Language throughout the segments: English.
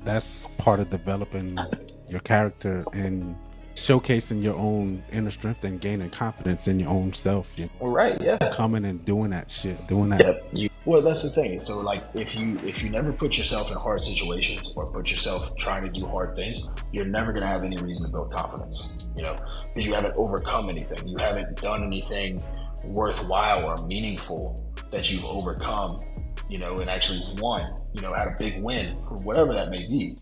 that's part of developing your character and showcasing your own inner strength and gaining confidence in your own self. You know, Right, yeah. coming and doing that shit, doing that. Yeah. Well, that's the thing. So, like, if you never put yourself in hard situations or put yourself trying to do hard things, you're never gonna have any reason to build confidence. Because you haven't overcome anything. You haven't done anything worthwhile or meaningful that you've overcome. And actually won. Had a big win for whatever that may be.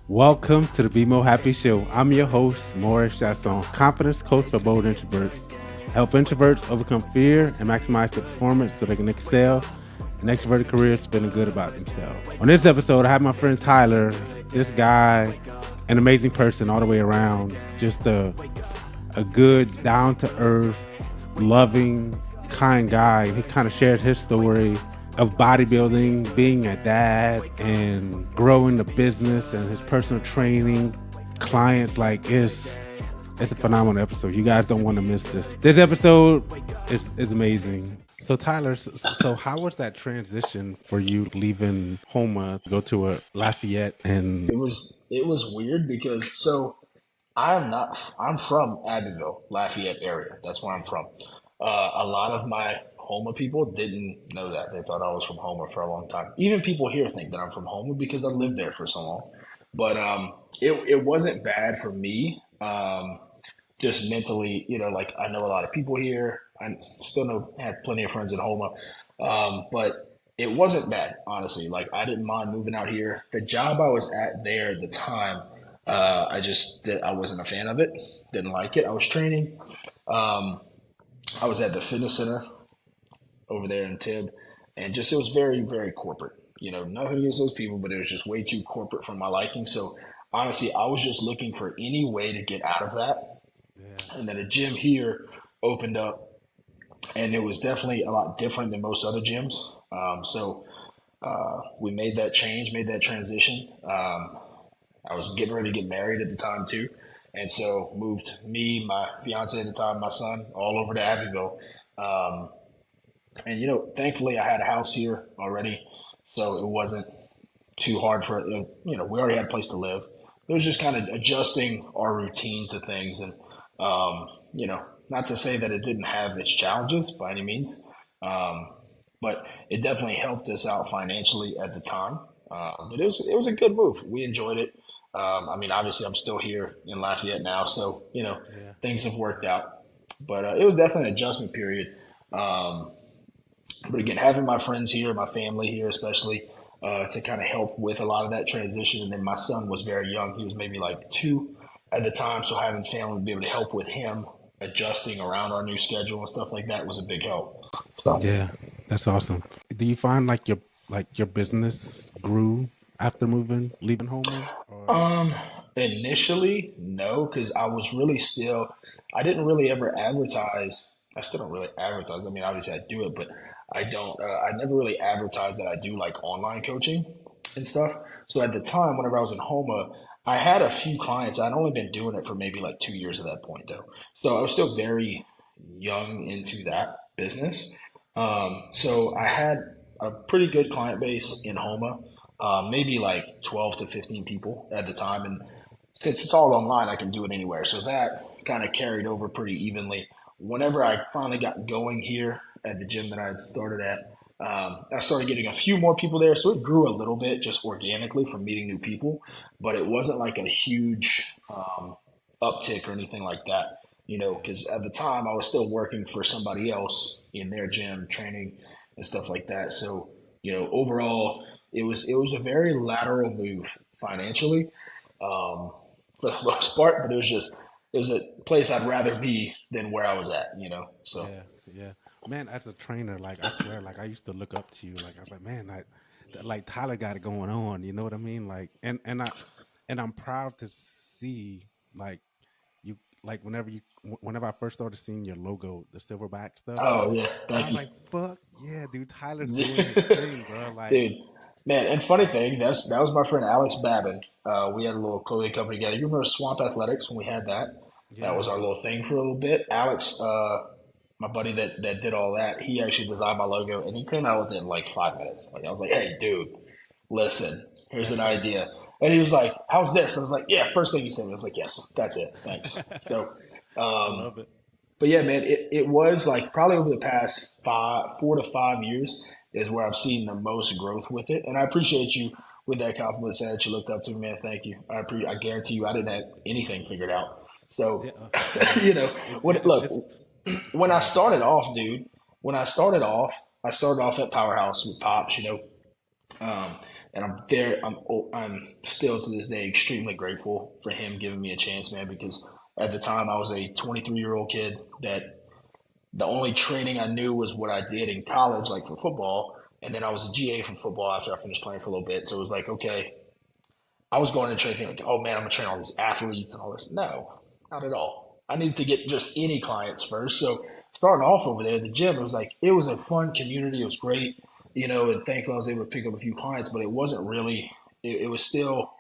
Welcome to the Be More Happy Show. I'm your host, Maurice Chasson, confidence coach for bold introverts. Help introverts overcome fear and maximize their performance so they can excel in extroverted careers, feeling good about themselves. On this episode, I have my friend Tyler. This guy, an amazing person all the way around. Just a good, down-to-earth, loving, kind guy. He kind of shared his story of bodybuilding, being a dad, and growing the business and his personal training, clients. Like, it's a phenomenal episode. You guys don't want to miss this. This episode is amazing. So Tyler, so how was that transition for you leaving Houma to go to a Lafayette? And It was weird because I'm from Abbeville, Lafayette area. That's where I'm from. A lot of my Houma people didn't know that. They thought I was from Houma for a long time. Even people here think that I'm from Houma because I lived there for so long. But it wasn't bad for me. Just mentally, like, I know a lot of people here. I still had plenty of friends in Houma. But it wasn't bad, honestly. Like, I didn't mind moving out here. The job I was at there at the time, I wasn't a fan of it. Didn't like it. I was training. I was at the fitness center over there in Tib, and it was very, very corporate. Nothing against those people, but it was just way too corporate for my liking. So honestly, I was just looking for any way to get out of that. yeah, And then a gym here opened up, and it was definitely a lot different than most other gyms. We made that change, made that transition. I was getting ready to get married at the time too. And so moved me, my fiance at the time, my son, all over to Abbeville. And thankfully I had a house here already, so it wasn't too hard for we already had a place to live. It was just kind of adjusting our routine to things, and not to say that it didn't have its challenges by any means, but it definitely helped us out financially at the time. But it was a good move. We enjoyed it. Obviously, I'm still here in Lafayette now, so yeah, things have worked out. But it was definitely an adjustment period. But again, having my friends here, my family here, especially to kind of help with a lot of that transition. And then my son was very young; he was maybe like 2 at the time, so having family to be able to help with him adjusting around our new schedule and stuff like that was a big help. So. yeah. That's awesome. Do you find like your business grew after leaving Houma? Or Initially, no, because I didn't really ever advertise. I still don't really advertise. Obviously I do it, but I don't, I never really advertised that I do like online coaching and stuff. So at the time, whenever I was in Houma, I had a few clients. I'd only been doing it for maybe like 2 years at that point though. So I was still very young into that business. So I had a pretty good client base in Houma, maybe like 12 to 15 people at the time. And since it's all online, I can do it anywhere. So that kind of carried over pretty evenly. Whenever I finally got going here at the gym that I had started at, I started getting a few more people there. So it grew a little bit just organically from meeting new people, but it wasn't like a huge uptick or anything like that, because at the time I was still working for somebody else in their gym training and stuff like that. So, overall, it was a very lateral move financially, for the most part, but it was a place I'd rather be than where I was at, so. yeah, yeah. Man, as a trainer, like I swear, like I used to look up to you. Like I was like, man, like Tyler got it going on. You know what I mean? Like, and I'm proud to see like you like whenever I first started seeing your logo, the silverback stuff. Oh yeah, I thank was you. like, fuck yeah, dude, Tyler's doing his thing, bro. Like, Dude, man, and funny thing, that was my friend Alex Babin. We had a little clothing company together. You remember Swamp Athletics when we had that? That yeah, was our little thing for a little bit. Alex my buddy that did all that, he actually designed my logo, and he came out with it in like 5 minutes. Like I was like, "Hey, dude, listen, here's an idea." And he was like, "How's this?" I was like, "Yeah." First thing he said, I was like, "Yes, that's it. Thanks." So, I um, love it. but yeah, man, it was like probably over the past 4 to 5 years is where I've seen the most growth with it. And I appreciate you with that compliment saying that you looked up to me, man. Thank you. I guarantee you I didn't have anything figured out. So, Yeah, yeah. you know, It's look, when go I ahead. I'm started sorry. off, dude, I started off at Powerhouse with Pops, and I'm still to this day extremely grateful for him giving me a chance, man, because at the time I was a 23-year-old kid that the only training I knew was what I did in college, like for football. And then I was a GA for football after I finished playing for a little bit. So it was like, okay, I was going to train thinking like, oh man, I'm gonna train all these athletes and all this. No, not at all. I needed to get just any clients first. So starting off over there at the gym, it was a fun community. It was great, and thankfully I was able to pick up a few clients, but it wasn't really. It was still.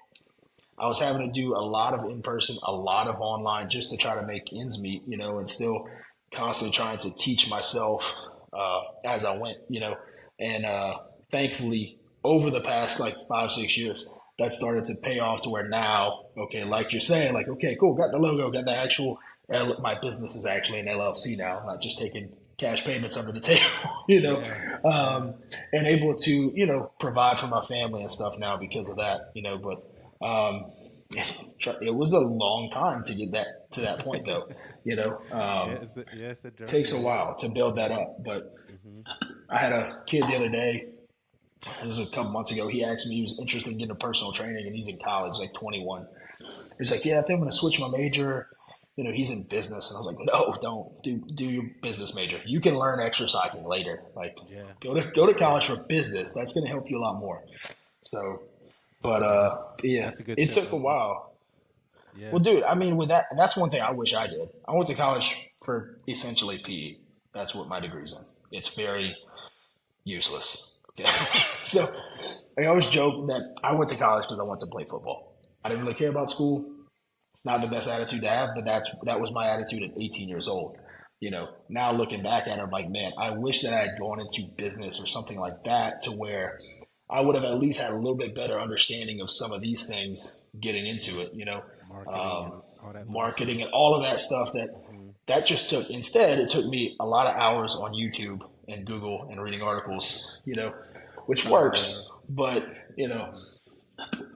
I was having to do a lot of in person, a lot of online, just to try to make ends meet, and still constantly trying to teach myself as I went, and thankfully over the past like 5 6 years that started to pay off to where now, okay, like you're saying, like, okay, cool, got the logo, got the actual my business is actually an LLC now. I'm not just taking cash payments under the table, Yeah, yeah. and able to, provide for my family and stuff now because of that, but um, it was a long time to get that to that point though, It's the journey, takes a man. while to build that up. But Hmm. I had a kid the other day, this was a couple months ago. He asked me, he was interested in getting a personal training, and he's in college, like 21. He's like, "Yeah, I think I'm going to switch my major." He's in business, and I was like, "No, don't do your business major. You can learn exercising later. Like, Yeah, go to college for business. That's going to help you a lot more." So, but yeah. yeah, That's a good it tip. took a while. Yeah, Well, dude, I mean, with that, that's one thing I wish I did. I went to college for essentially PE. That's what my degree's in. It's very useless. Okay. So I always joke that I went to college because I wanted to play football. I didn't really care about school. Not the best attitude to have, but that was my attitude at 18 years old. Now looking back at it, I'm like, man, I wish that I had gone into business or something like that to where I would have at least had a little bit better understanding of some of these things getting into it. marketing Um, and all that little marketing stuff. and all of that stuff Hmm. that just took. Instead, it took me a lot of hours on YouTube and Google and reading articles. Which Yeah. works, but a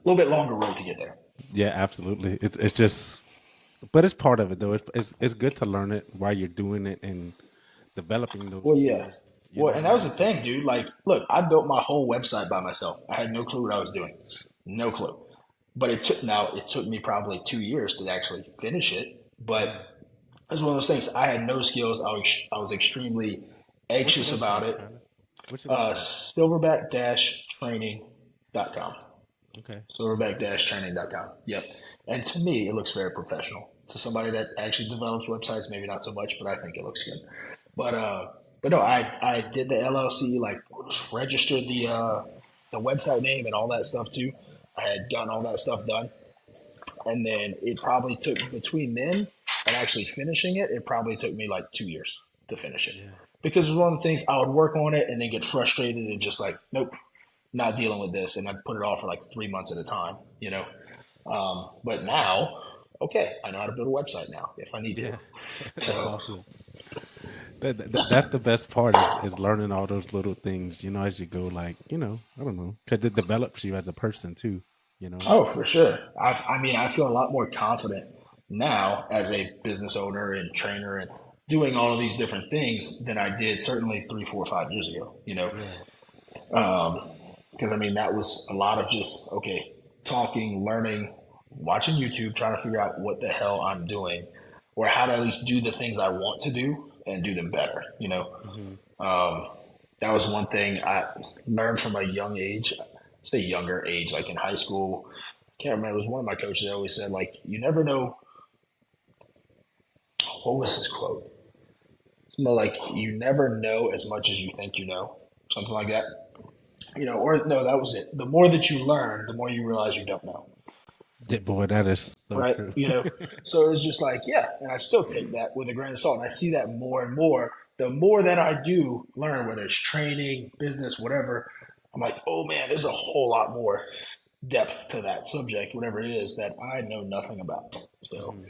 little bit longer road to get there. Yeah, absolutely. It's just, but it's part of it though. It's good to learn it while you're doing it and developing those Well, yeah. skills. You know Well, what I and that was the mean? Because thing, dude. Like, look, I built my whole website by myself. I had no clue what I was doing. No clue. But it took me probably 2 years to actually finish it. But yeah. it was one of those things. I had no skills. I was extremely What's your anxious about website, it. Tyler? What's your website? Silverback-training.com. Okay. Silverback-training.com. Yep. And to me, it looks very professional. To somebody that actually develops websites, maybe not so much, but I think it looks good. But but no, I did the LLC, like registered the website name and all that stuff too. I had gotten all that stuff done, and then it probably took between then and actually finishing it. It probably took me like 2 years to finish it Yeah. because it was one of the things I would work on it and then get frustrated and just like, nope, not dealing with this, and I'd put it off for like 3 months at a time. But now, okay, I know how to build a website now if I need to. Yeah. That's So, awesome. That's the best part is learning all those little things, as you go, like, I don't know, because it develops you as a person too, you know? oh, for sure. I mean, I feel a lot more confident now as a business owner and trainer and doing all of these different things than I did certainly 3 4 5 years ago. Yeah. Because I mean, that was a lot of just, okay, talking, learning, watching YouTube, trying to figure out what the hell I'm doing or how to at least do the things I want to do and do them better. Hmm. That was one thing I learned from a young age, say younger age, like in high school. I can't remember. It was one of my coaches that always said, like, you never know. What was his quote? No, like, you never know as much as you think you know. Something like that. Or no, that was it. The more that you learn, the more you realize you don't know. Boy, that is so Right? true. So it's just like, yeah. And I still take that with a grain of salt. And I see that more and more the more that I do learn, whether it's training, business, whatever, I'm like, oh man, there's a whole lot more depth to that subject, whatever it is that I know nothing about. So, Hmm.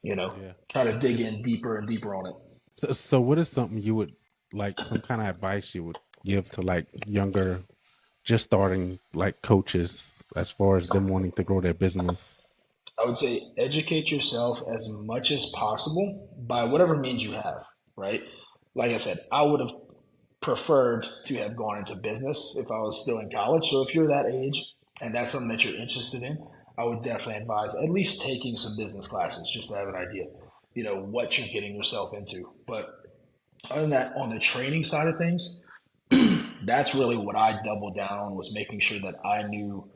you know, Yeah. try to dig It's, in deeper and deeper on it. so what is something you would like, some kind of advice you would give to like younger, just starting like coaches as far as them wanting to grow their business? I would say educate yourself as much as possible by whatever means you have, right? Like I said, I would have preferred to have gone into business if I was still in college. So if you're that age and that's something that you're interested in, I would definitely advise at least taking some business classes just to have an idea, what you're getting yourself into. But other than that, on the training side of things, that's really what I doubled down on was making sure that I knew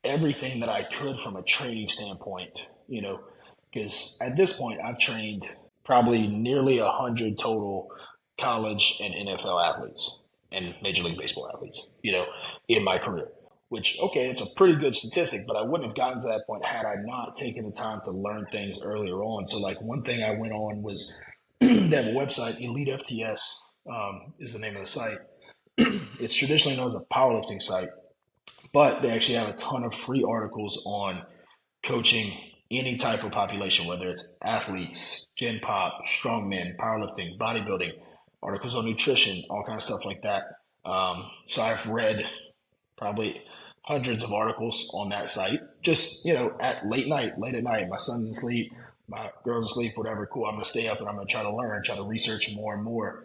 everything that I could from a training standpoint, because at this point I've trained probably nearly 100 total college and NFL athletes and Major League Baseball athletes, in my career. Which, okay, it's a pretty good statistic, but I wouldn't have gotten to that point had I not taken the time to learn things earlier on. So, like, one thing I went on was they have a website, 𝐈𝐒 is the name of the site. It's traditionally known as a powerlifting site, but they actually have a ton of free articles on coaching any type of population, whether it's athletes, gen pop, strongmen, powerlifting, bodybuilding, articles on nutrition, all kind of stuff like that. So I've read probably hundreds of articles on that site. Just at late at night, my son's asleep, my girl's asleep, whatever. Cool. I'm gonna stay up and I'm gonna try to learn, try to research more and more.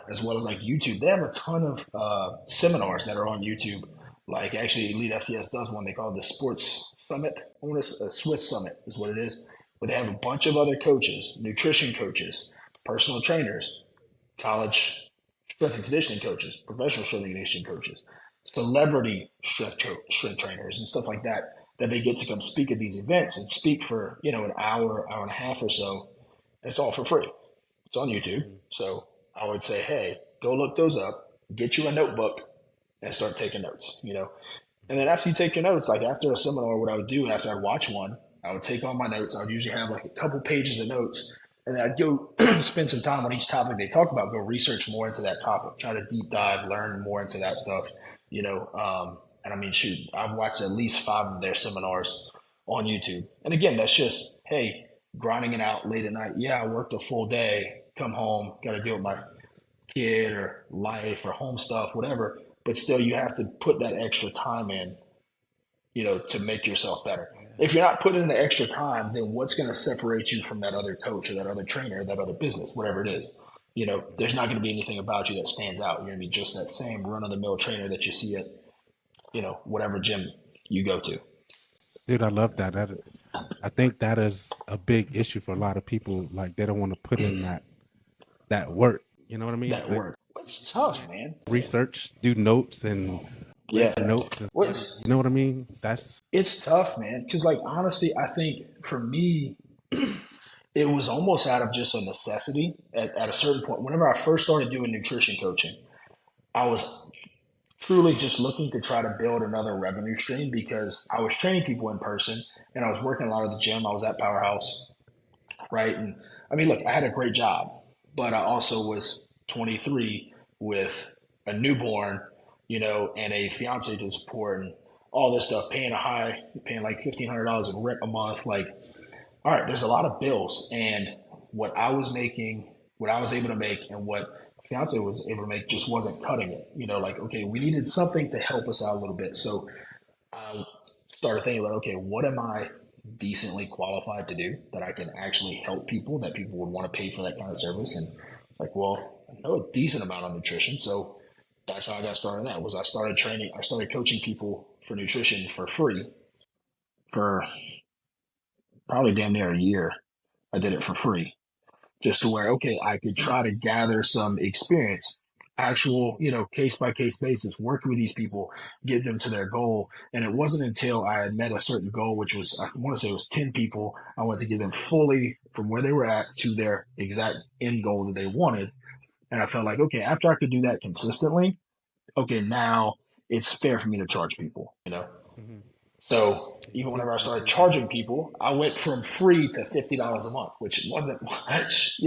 As well as like YouTube. They have a ton of seminars that are on YouTube. Like actually, Elite FTS does one. They call it the Sports Summit. I want to Swiss Summit is what it is. Where they have a bunch of other coaches, nutrition coaches, personal trainers, college strength and conditioning coaches, professional strength and conditioning coaches, celebrity strength trainers, and stuff like that. That they get to come speak at these events and speak for an hour, hour and a half or so. And it's all for free. It's on YouTube. Mhm. So I would say, hey, go look those up, get you a notebook, and start taking notes. And then after you take your notes, like after a seminar, what I would do after I'd watch one, I would take all my notes. I would usually have like a couple pages of notes, and then I'd go spend some time on each topic they talk about, go research more into that topic, try to deep dive, learn more into that stuff. And I mean, shoot, I've watched at least 5 of their seminars on YouTube. And again, that's just, hey, grinding it out late at night. Yeah, I worked a full day, come home, got to deal with my kid or life or home stuff, whatever. But still, you have to put that extra time in, to make yourself better. Yeah. If you're not putting in the extra time, then what's going to separate you from that other coach or that other trainer, or that other business, whatever it is? There's not going to be anything about you that stands out. You're going to be just that same run of the mill trainer that you see at, whatever gym you go to. Dude, I love that. I think that is a big issue for a lot of people. Like they don't want to put in that work. You know what I mean? That Like work. It's tough, man. research, do notes, and Yeah. grade notes and study. What's You know what I mean? That's It's tough, man. Because, like, honestly, I think for me, it was almost out of just a necessity at a certain point. Whenever I first started doing nutrition coaching, I was truly just looking to try to build another revenue stream because I was training people in person and I was working a lot at the gym. I was at Powerhouse, right? And I mean, look, I had a great job, but I also was 23 with a newborn, and a fiance to support and all this stuff, paying like $1,500 in rent a month. Like, all right, there's a lot of bills, and what I was making, what I was able to make, and what fiance was able to make just wasn't cutting it. Like, okay, we needed something to help us out a little bit. So I started thinking about, okay, what am I decently qualified to do that I can actually help people, that people would want to pay for that kind of service? And it's like, well, I know a decent amount on nutrition, so that's how I got started. In that was I started coaching people for nutrition for free for probably damn near a year. I did it for free just to where, okay, I could try to gather some experience, actual, case by case basis, working with these people, get them to their goal. And it wasn't until I had met a certain goal, which was, I want to say it was 10 people. I wanted to get them fully from where they were at to their exact end goal that they wanted. And I felt like, okay, after I could do that consistently, okay, now it's fair for me to charge people. mhm. So Yeah, even see, whenever I like started charging people, I went from free to $50 a month, which wasn't much.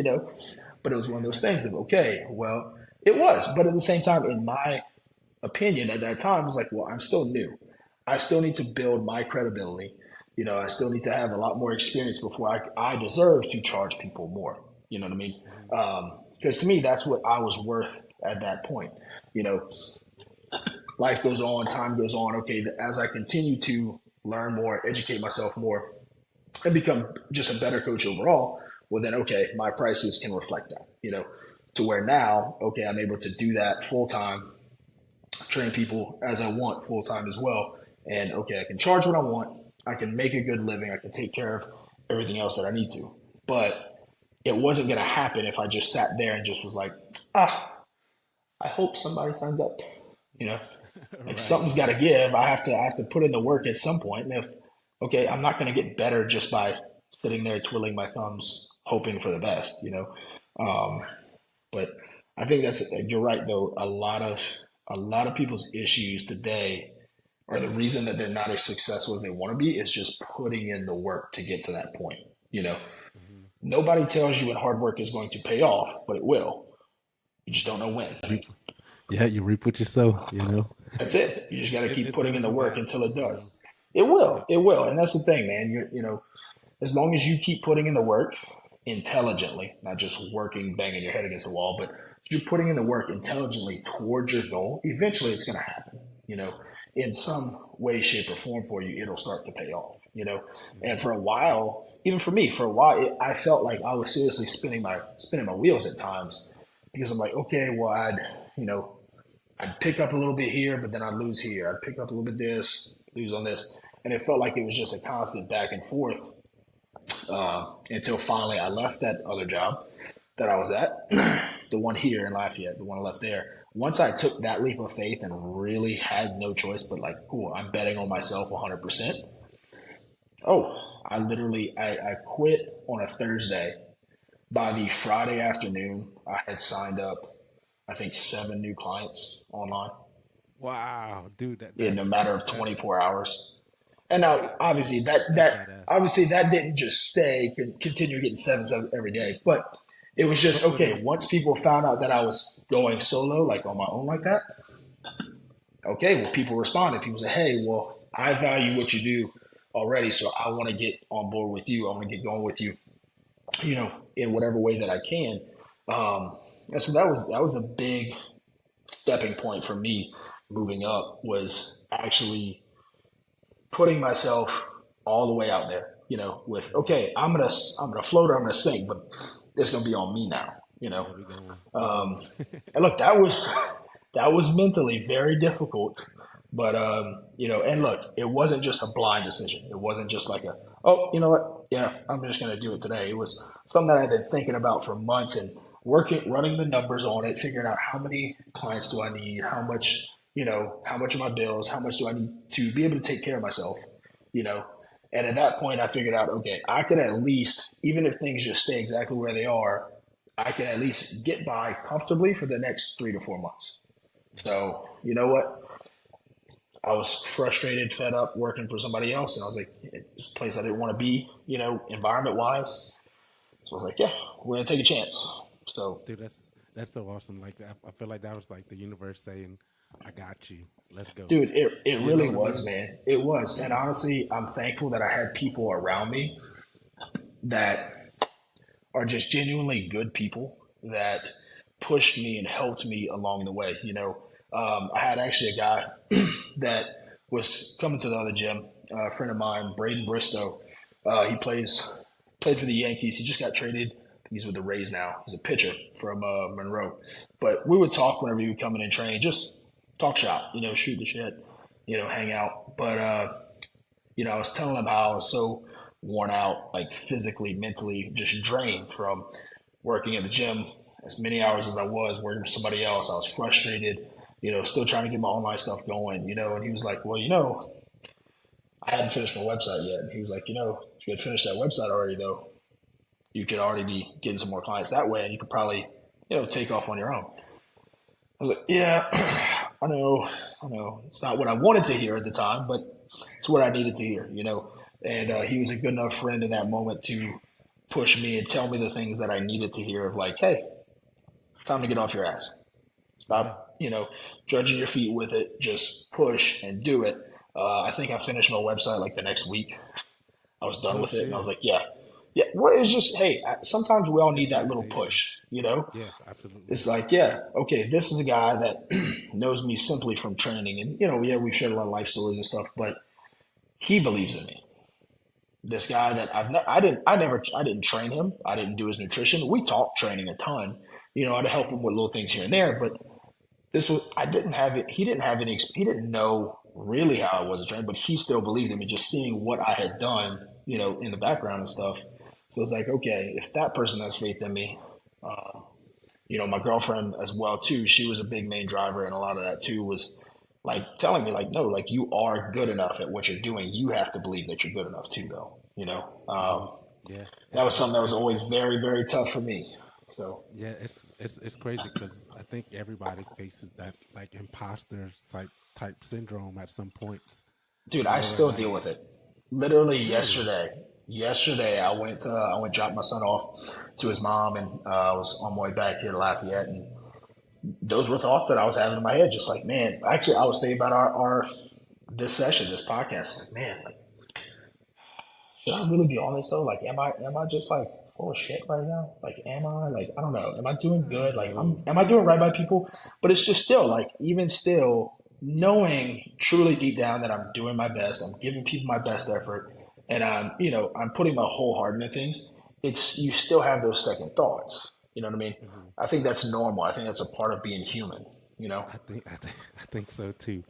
But it was one of those things of, okay, well, it was. But at the same time, in my opinion at that time, was like, well, I'm still new. I still need to build my credibility. I still need to have a lot more experience before I deserve to charge people more. You know what I mean? Because to me, that's what I was worth at that point. You know, Life goes on, time goes on. Okay, as I continue to learn more, educate myself more, and become just a better coach overall, well, then, okay, my prices can reflect that, to where now, okay, I'm able to do that full time, train people as I want full time as well. And okay, I can charge what I want. I can make a good living. I can take care of everything else that I need to. But it wasn't going to happen if I just sat there and just was like, I hope somebody signs up. You know, like Right. something's got to give. I have to put in the work at some point. And if okay, I'm not going to get better just by sitting there twiddling my thumbs, hoping for the best. Um, but I think you're right though. A lot of people's issues today, or the reason that they're not as successful as they want to be, is just putting in the work to get to that point. You know, Hmm. Nobody tells you when hard work is going to pay off, but it will. You just don't know when. Reap, yeah, you reap what you sow. That's it. You just got to keep It's the putting in the reason work why. until it You know, does. It will. yep. It will. And that's the thing, man. As long as you keep putting in the work intelligently, not just working, banging your head against the wall, but you're putting in the work intelligently towards your goal, eventually it's going to happen. You know, in some way, shape, or form for you, it'll start to pay off. And Hmm. for a while, even for me, for a while, I felt like I was seriously spinning my wheels at times because I'm like, okay, well, you know, I'd pick up a little bit here, but then I'd lose here. I'd pick up a little bit this, lose on this, and it felt like it was just a constant back and forth until finally I left that other job that I was at, the one here in Lafayette, the one I left there. Once I took that leap of faith and really had no choice but like, cool, I'm betting on myself 100%. Oh, I quit on a Thursday. By the Friday afternoon, I had signed up, I think, 7 new clients online Wow, dude, in a matter of that's 24 hours. And now, obviously, that that's that badass. obviously that didn't just stay, continue getting seven every day, but it was just But okay. Once people found out that I was going solo, like on my own, like that, okay. Well, people responded. People said, "Hey, well, I value what you do already, so I want to get on board with you. I want to get going with you, in whatever way that I can." And so that was a big stepping point for me moving up, was actually putting myself all the way out there, with okay, I'm gonna float or I'm gonna sink, but it's gonna be on me now, Yeah, we going. And look, that was mentally very difficult, but and look, it wasn't just a blind decision. It wasn't just like oh, you know what, yeah, I'm just gonna do it today. It was something that I've been thinking about for months and running the numbers on it, figuring out how many clients do I need, how much of my bills, how much do I need to be able to take care of myself, you know. And at that point, I figured out, okay, I could at least, even if things just stay exactly where they are, I can at least get by comfortably for the next 3 to 4 months. So, you know what? I was frustrated, fed up working for somebody else. And I was like, this place I didn't want to be, environment wise. So I was like, yeah, we're going to take a chance. So, Dude, that's so awesome. Like I feel like that was like the universe saying, "I got you. Let's go." dude, it You know really what I was, mean? man. It was. And honestly, I'm thankful that I had people around me that are just genuinely good people that pushed me and helped me along the way. I had actually a guy that was coming to the other gym, a friend of mine, Braden Bristow. He played for the Yankees. He just got traded. He's with the Rays now. He's a pitcher from Monroe. But we would talk whenever he would come in and train, just talk shop, shoot the shit, hang out. But I was telling him how I was so worn out, like physically, mentally, just drained from working at the gym as many hours as I was working for somebody else. I was frustrated, still trying to get my online stuff going, and he was like, well, I hadn't finished my website yet. And he was like, if you had finished that website already, though, you could already be getting some more clients that way and you could probably, take off on your own. I was like, yeah, I know, I know. It's not what I wanted to hear at the time, but it's what I needed to hear. And he was a good enough friend in that moment to push me and tell me the things that I needed to hear of like, hey, Time to get off your ass. Yeah. Stop, judging your feet with it. Just push and do it. I think I finished my website like the next week. I was done Oh with it, and I was shit. like, yeah, yeah. Well, it's just, hey, sometimes we all It's need that little validation. push, you know? Yeah, absolutely. It's like, yeah, okay, this is a guy that knows me simply from training, and yeah, we've shared a lot of life stories and stuff, but he believes in me. This guy that I didn't train him. I didn't do his nutrition. We talked training a ton. I'd help him with little things here and there, but this was I didn't have it. He didn't have any. He didn't know really how I was a trainer, but he still believed in me. Just seeing what I had done, in the background and stuff. So it's like, okay, if that person has faith in me, my girlfriend as well too. She was a big main driver, and a lot of that too was like telling me like, no, like you are good enough at what you're doing. You have to believe that you're good enough too, though. Hmm. Yeah, That was it's something that was crazy. always very, very tough for me. So, Yeah, it's crazy because I think everybody faces that like imposter type syndrome at some points. dude, You I know, where still like deal with it. Literally really, yesterday I went dropped my son off to his mom, and I was on my way back here to Lafayette, and those were thoughts that I was having in my head. Just like, man, actually, I was thinking about our this session, this podcast. Like, man, like, should I really be on this though? Like, am I just like full of shit right now? Like, am I like I don't know? Am I doing good? Like, no, am I doing right by people? But it's just still like even still knowing truly deep down that I'm doing my best. I'm giving people my best effort, and I'm putting my whole heart into things. It's you still have those second thoughts. You know what I mean? hmm, I think that's normal. I think that's a part of being human. You know? I think so too.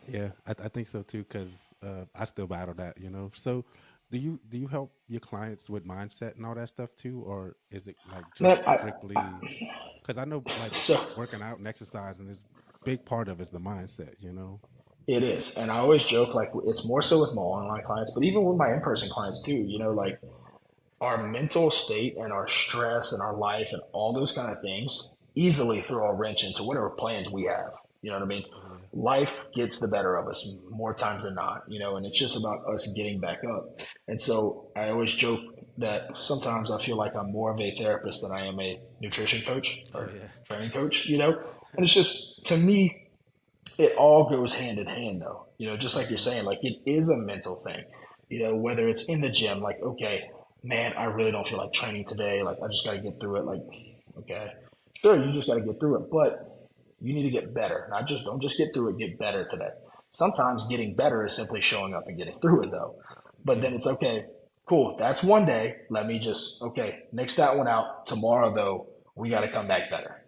Yeah, I think so too because I still battle that. You know, so do you help your clients with mindset and all that stuff too, or is it like Man, just strictly? Because I know like so working out and exercising is big part of is the mindset. You know. it is, and I always joke like it's more so with my online clients, but even with my in-person clients too. Like our mental state and our stress and our life and all those kind of things easily throw a wrench into whatever plans we have. You know what I mean? Oh yeah. Life gets the better of us more times than not, and it's just about us getting back up. And so I always joke that sometimes I feel like I'm more of a therapist than I am a nutrition coach Oh or yeah. training coach, And it's just, to me, it all goes hand in hand though, just like you're Hmm. saying, like it is a mental thing, whether it's in the gym, like, okay, man, I really don't feel like training today. Like, I just got to get through it. Like, okay, sure, you just got to get through it, but you need to get better. Not just, don't just get through it, get better today. Sometimes getting better is simply showing up and getting through it though. But then Yeah. it's okay, cool. That's one day. Let me just, okay, nix that one out. Tomorrow though, we got to come back better,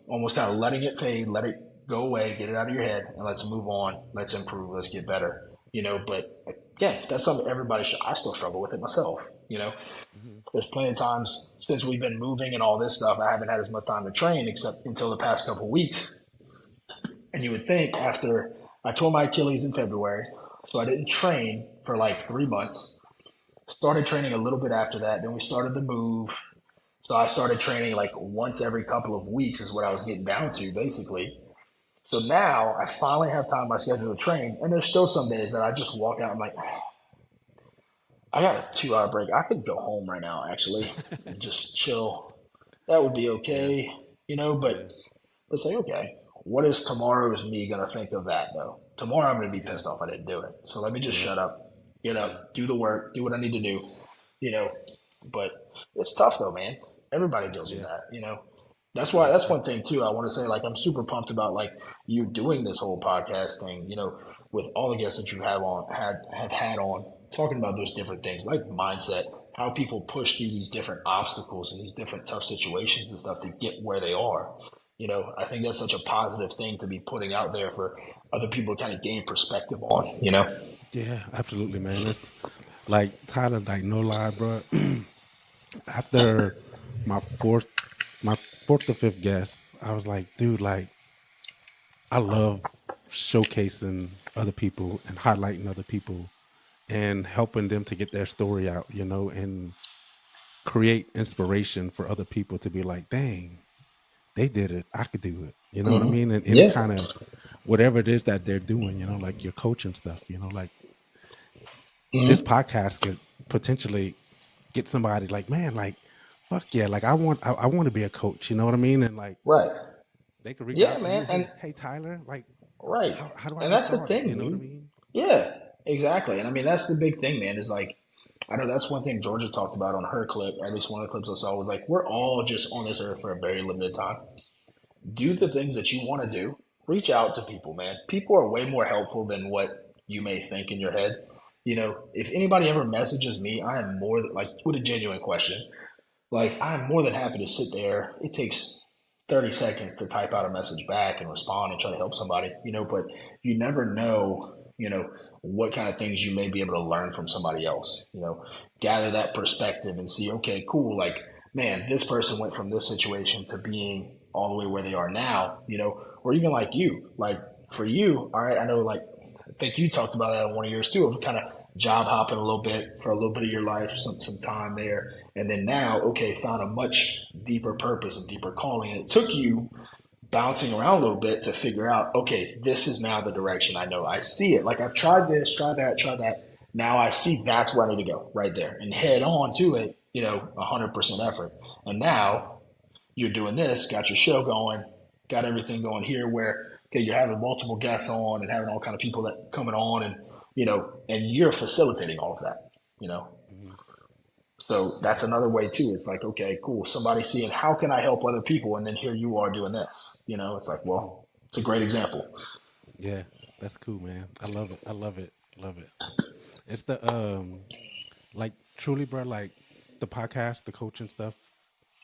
almost kind of letting it fade, let it go away, get it out of your head, and let's move on. Let's improve. Let's get better. But again, that's something everybody should. I still struggle with it myself. Hmm. There's plenty of times since we've been moving and all this stuff, I haven't had as much time to train except until the past couple of weeks. And you would think after I tore my Achilles in February, so I didn't train for like 3 months. Started training a little bit after that. Then we started the move. So I started training like once every couple of weeks is what I was getting down to basically. So now I finally have time in my schedule to train, and there's still some days that I just walk out. I'm like, I got a 2 hour break. I could go home right now, actually, and just chill. That would be Yeah. okay, But Yeah. it's like, okay, what is tomorrow's me gonna think of that though? Tomorrow I'm gonna be Yeah. pissed off I didn't do it. So let me just Yeah. shut up, get Yeah. up, do the work, do what I need to do, you know. But it's tough though, man. Everybody deals with Yeah. that. That's why Yeah. that's one thing too. I want to say like I'm super pumped about like you doing this whole podcast thing, with all the guests that you have had on talking about those different things like mindset, how people push through these different obstacles and these different tough situations and stuff to get where they are. I think that's such a positive thing to be putting out there for other people to kind of gain perspective on. Yeah. Absolutely, man. It's like Tyler, like no lie, bro. After my fourth, my fourth or fifth guess, I was like, dude, like I love showcasing other people and highlighting other people and helping them to get their story out, and create inspiration for other people to be like, dang, they did it. I could do it. You know what I mean? And any Yeah. kind of whatever it is that they're doing, like your coaching stuff, like this Hmm. podcast could potentially get somebody like, man, like fuck yeah, like I want to be a coach, you know what I mean? And like Right. they could reach Yeah, out to man. you, And hey Tyler, like right. how do I And get that's the started? thing, You know what I dude. mean? Yeah, exactly. And I mean, that's the big thing, man, is like, I know that's one thing Georgia talked about on her clip, or at least one of the clips I saw was like, we're all just on this earth for a very limited time. Do the things that you want to do. Reach out to people, man. People are way more helpful than what you may think in your head. If anybody ever messages me, I am more than, like, with a genuine question. Like, I'm more than happy to sit there. It takes 30 seconds to type out a message back and respond and try to help somebody, but you never know, what kind of things you may be able to learn from somebody else, gather that perspective and see, okay, cool. Like, man, this person went from this situation to being all the way where they are now, or even like you, like for you, all right, I know, like, I think you talked about that in one of yours too, of kind of job hopping a little bit for a little bit of your life, some time there, and then now, okay, found a much deeper purpose and deeper calling. And it took you bouncing around a little bit to figure out, okay, this is now the direction I know. I see it. Like I've tried this, tried that, tried that. Now I see that's where I need to go, right there, and head on to it. 100% effort. And now you're doing this, got your show going, got everything going here where, okay, you're having multiple guests on and having all kind of people that coming on, and and you're facilitating all of that, you know. Hmm. So that's another way too. It's like, okay, cool. Somebody seeing how can I help other people, and then here you are doing this. It's like, Hmm. well, it's a great example. Yeah, that's cool, man. I love it. I love it. Love it. It's the like truly, bro. Like the podcast, the coaching stuff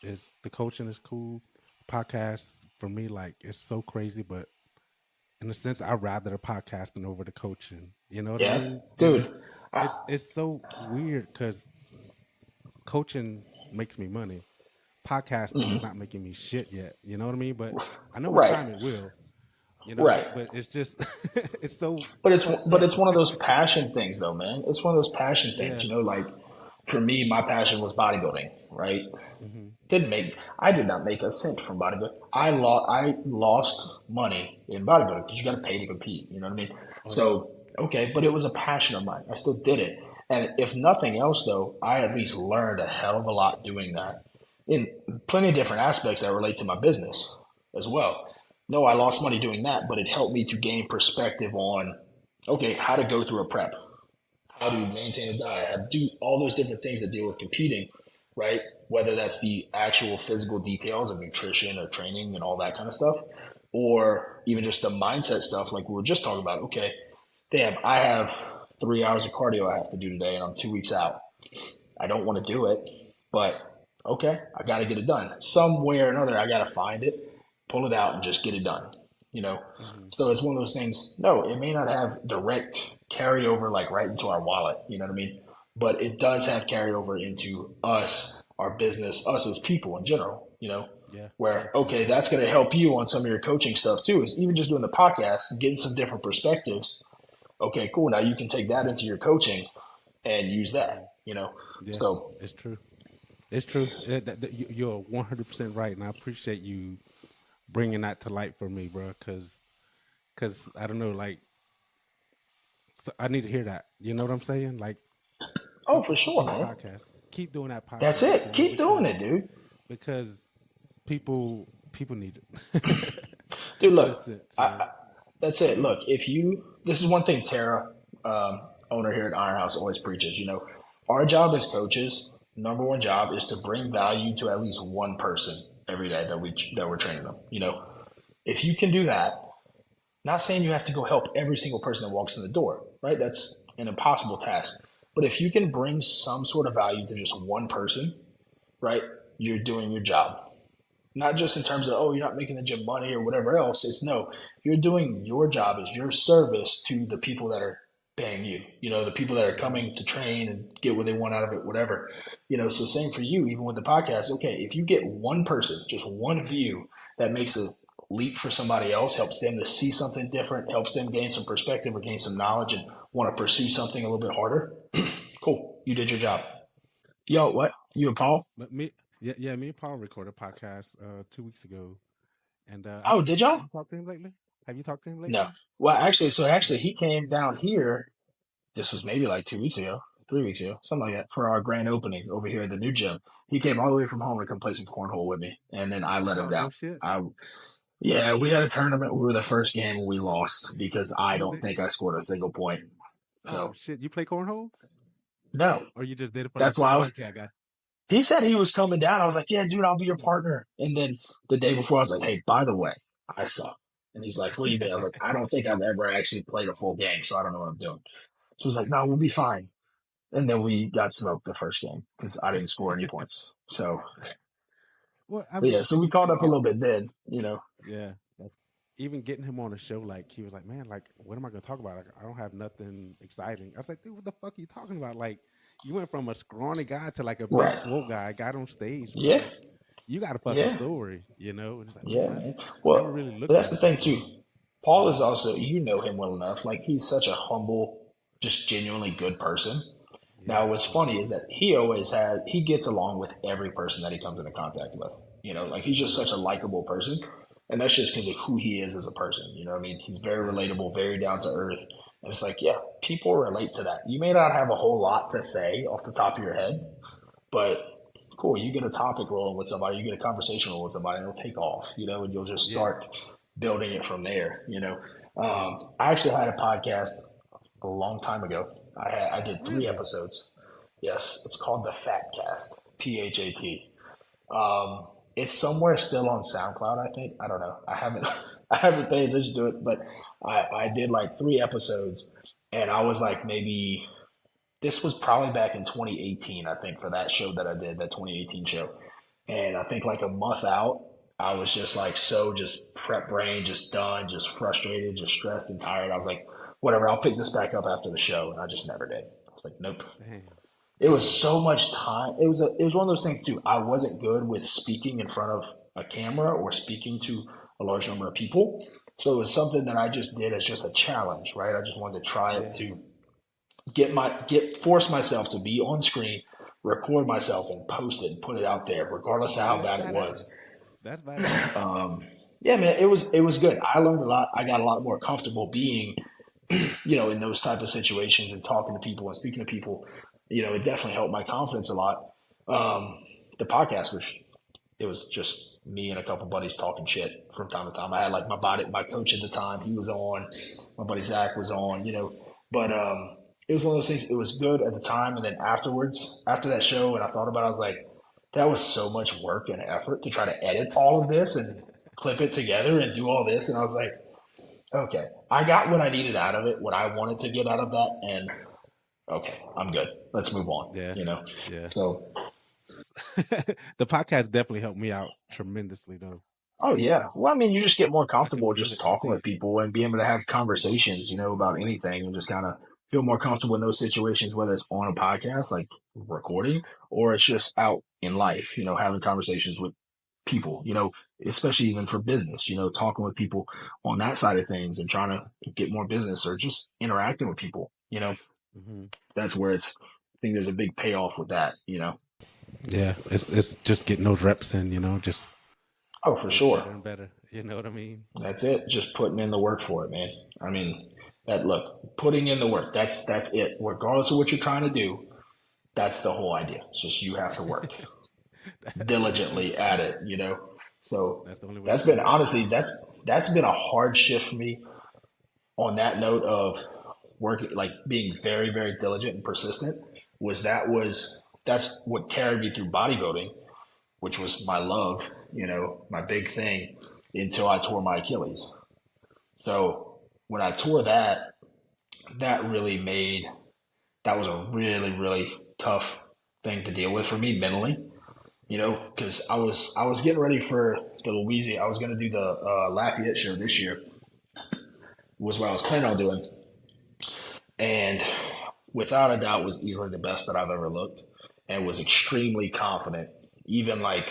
is the coaching is cool. Podcast for me, like it's so crazy, but in a sense, I'd rather the podcasting over the coaching. You know what I Yeah, mean? And dude. I, it's so weird because coaching makes me money. Podcasting is mhm. not making me shit yet. You know what I mean? But I know in Right, time it will. You know, right. but it's just it's so But it's fucked but up. it's one of those passion things, though, man. It's one of those passion things. Yeah. Like for me, my passion was bodybuilding. Right? Hmm. I did not make a cent from bodybuilding. I lost money in bodybuilding because you got to pay to compete. You know what I mean? Oh yeah. So okay, but it was a passion of mine. I still did it, and if nothing else, though, I at least learned a hell of a lot doing that in plenty of different aspects that relate to my business as well. No, I lost money doing that, but it helped me to gain perspective on okay, how to go through a prep, how to maintain a diet, how to do all those different things that deal with competing, right? Whether that's the actual physical details of nutrition or training and all that kind of stuff, or even just the mindset stuff like we were just talking about. Okay, damn, I have 3 hours of cardio I have to do today and I'm 2 weeks out. I don't want to do it, but okay, I got to get it done. Some way or another, I got to find it, pull it out, and just get it done. You know, Hmm. so it's one of those things. No, it may not have direct carryover like right into our wallet. You know what I mean? But it does have carryover into us, our business, us as people in general. Yeah. Yeah. Where That's okay, true. that's going to help you on some of your coaching stuff too. Is even just doing the podcast, getting some different perspectives. Okay, cool. Now you can take that into your coaching and use Hmm. that. Yeah. So It's true. It's true. You're 100% right, and I appreciate you bringing that to light for me, bro. Because I don't know, like so I need to hear that. You know what I'm saying? Like oh, for keep sure, doing the man. podcast. Keep doing that That's podcast, it. man, Keep doing it, dude. because people need it. Dude, In a look, sense, you know. I, that's it. Look, this is one thing Tara, owner here at Iron House, always preaches. Our job as coaches, number one job is to bring value to at least one person every day that we're training them. If you can do that, not saying you have to go help every single person that walks in the door, right? That's an impossible task. But if you can bring some sort of value to just one person, right, you're doing your job. Not just in terms of, oh, you're not making the gym money or whatever else. It's no, you're doing your job as your service to the people that are paying you, the people that are Hmm. coming to train and get what they want out of it, whatever. So same for you, even with the podcast. Okay, if you get one person, just one view that makes a leap for somebody else, helps them to see something different, helps them gain some perspective or gain some knowledge and want to pursue something a little bit harder, cool. You did your job. Yo, what? You and Paul? But me and Paul recorded a podcast 2 weeks ago, and Oh, did have y'all? you talked to him lately? Have you talked to him No. lately? Well, actually, he came down here. This was maybe like 2 weeks ago. 3 weeks ago, something like that, for our grand opening over here at the new gym. He came all the way from home to come play some cornhole with me, and then I let him Oh no down. shit. I Yeah, we had a tournament. We were the first game and we lost because I You don't did? think I scored a single point. Oh So shit. You play cornhole? no, Or you just did it for the that's show? why Oh, okay, I got he said he was coming down. I was like, yeah, dude, I'll be your partner. And then the day before, I was like, hey, by the way, I suck. And he's like, what do you mean? I was like, I don't think I've ever actually played a full game, so I don't know what I'm doing. So he's like, no, we'll be fine. And then we got smoked the first game because I didn't score any points. So, Well, I but mean, yeah, so we caught even up a getting little bit then. yeah, even getting him on the show, like he was like, man, like what am I gonna talk about? Like, I don't have nothing exciting. I was like, dude, what the fuck are you talking about? Like, you went from a scrawny guy to like a big Right. swole guy, got on stage, bro. Yeah. Like, you got a fucking Yeah. story, you know? And it's like, Yeah, man, man. I never Well, really but looked that's the at it thing like that. too. Paul is also, you know him well enough. Like he's such a humble, just genuinely good person. Yeah, Now, what's yeah, funny is that he gets along with every person that he comes into contact with. Like he's just such a likable person. And that's just because of who he is as a person. You know what I mean? He's very yeah, relatable, very down to earth. And it's like, yeah, people relate to that. You may not have a whole lot to say off the top of your head, but cool, you get a topic rolling with somebody, you get a conversation rolling with somebody, and it'll take off, and you'll just yeah, start building it from there. yeah. I actually had a podcast a long time ago. I did three Really? episodes. Yes, it's called the Fat Cast, PHAT. It's somewhere still on SoundCloud. I think I don't know. I haven't I haven't paid attention to it, but I did like 3 episodes, and I was like maybe this was probably back in 2018. I think for that show that I did, that 2018 show, and I think like a month out, I was just like so just prep brain, just done, just frustrated, just stressed and tired. I was like, whatever, I'll pick this back up after the show, and I just never did. I was like, nope. Damn, It was damn. so much time. It was one of those things too. I wasn't good with speaking in front of a camera or speaking to a large number of people. So it was something that I just did as just a challenge, right? I just wanted to try it Yeah, to force myself to be on screen, record myself and post it and put it out there, regardless of hey, how that's bad it badass. was. That's badass. Yeah, man, it was good. I learned a lot. I got a lot more comfortable being in those type of situations and talking to people and speaking to people. It definitely helped my confidence a lot. The podcast it was just me and a couple buddies talking shit from time to time. I had like my coach at the time, he was on, my buddy Zach was on, but it was one of those things. It was good at the time, and then afterwards, after that show, and I thought about it, I was like, that was so much work and effort to try to edit all of this and clip it together and do all this, and I was like, okay, I got what I needed out of it, what I wanted to get out of that, and okay, I'm good. Let's move on. Yeah, You know. yeah. So, The podcast definitely helped me out tremendously, though. oh yeah. Well, I mean, you just get more I can comfortable feel just it. I talking see with it. people and being able to have conversations, about anything, and just kind of feel more comfortable in those situations, whether it's on a podcast like recording or it's just out in life, having conversations with people, especially even for business, talking with people on that side of things and trying to get more business or just interacting with people. Hmm. That's where I think there's a big payoff with that. Yeah, it's just getting those reps in, just Oh, for getting sure. better and better. You know what I mean? That's it. Just putting in the work for it, man. I mean, putting in the work. That's it. Regardless of what you're trying to do, that's the whole idea. It's just you have to work That's the only way. diligently at it. So That's the only way to that's do been it. honestly that's been a hard shift for me on that note of working, like being very, very diligent and persistent. That's what carried me through bodybuilding, which was my love, my big thing until I tore my Achilles. So when I tore that really that was a really, really tough thing to deal with for me mentally, Yeah. because I was getting ready for the Louisiana. I was going to do the Lafayette show this year, was what I was planning on doing, and without a doubt was easily the best that I've ever looked, and was extremely confident. Even like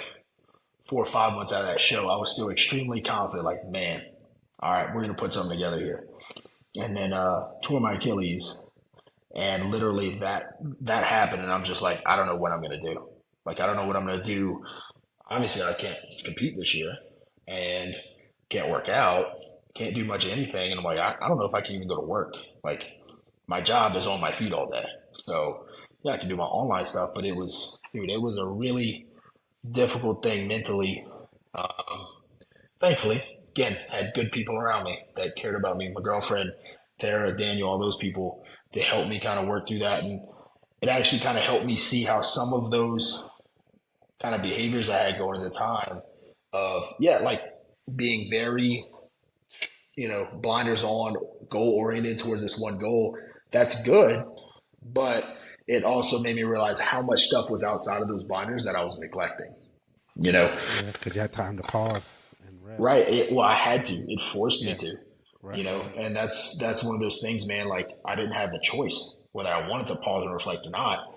4 or 5 months out of that show, I was still extremely confident. Like, man, all right, we're gonna put something together here. And then tore my Achilles, and literally that happened, and I'm just like, I don't know what I'm gonna do. Like, I don't know what I'm gonna do. Obviously, I can't compete this year, and can't work out, can't do much of anything, and I'm like, I don't know if I can even go to work. Like, my job is on my feet all day, so yeah, I can do my online stuff, but dude, it was a really difficult thing mentally. Um, Thankfully, again, had good people around me that cared about me. My girlfriend, Tara, Daniel, all those people to help me kind of work through that. And it actually kind of helped me see how some of those kind of behaviors I had going at the time of, yeah, like being very, blinders on, goal oriented towards this one goal. That's good. But it also made me realize how much stuff was outside of those blinders that I was neglecting, you know? Yeah, because you had time to pause and rest. Right. Well, I had to. It forced me Yeah, to, right, right. and that's one of those things, man. Like I didn't have the choice whether I wanted to pause and reflect or not.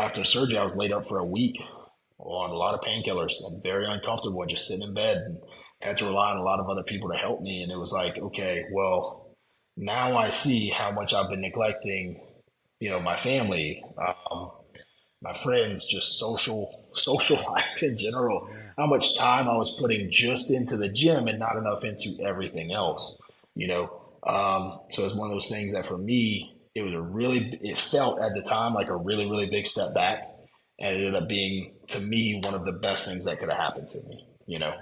After surgery, I was laid up for a week on a lot of painkillers and very uncomfortable and just sitting in bed and had to rely on a lot of other people to help me. And it was like, okay, well, now I see how much I've been neglecting, my family, my friends, just social life in general, Yeah, how much time I was putting just into the gym and not enough into everything else, you know. So it's one of those things that for me, it felt at the time like a really, really big step back. And it ended up being, to me, one of the best things that could have happened to me, you know.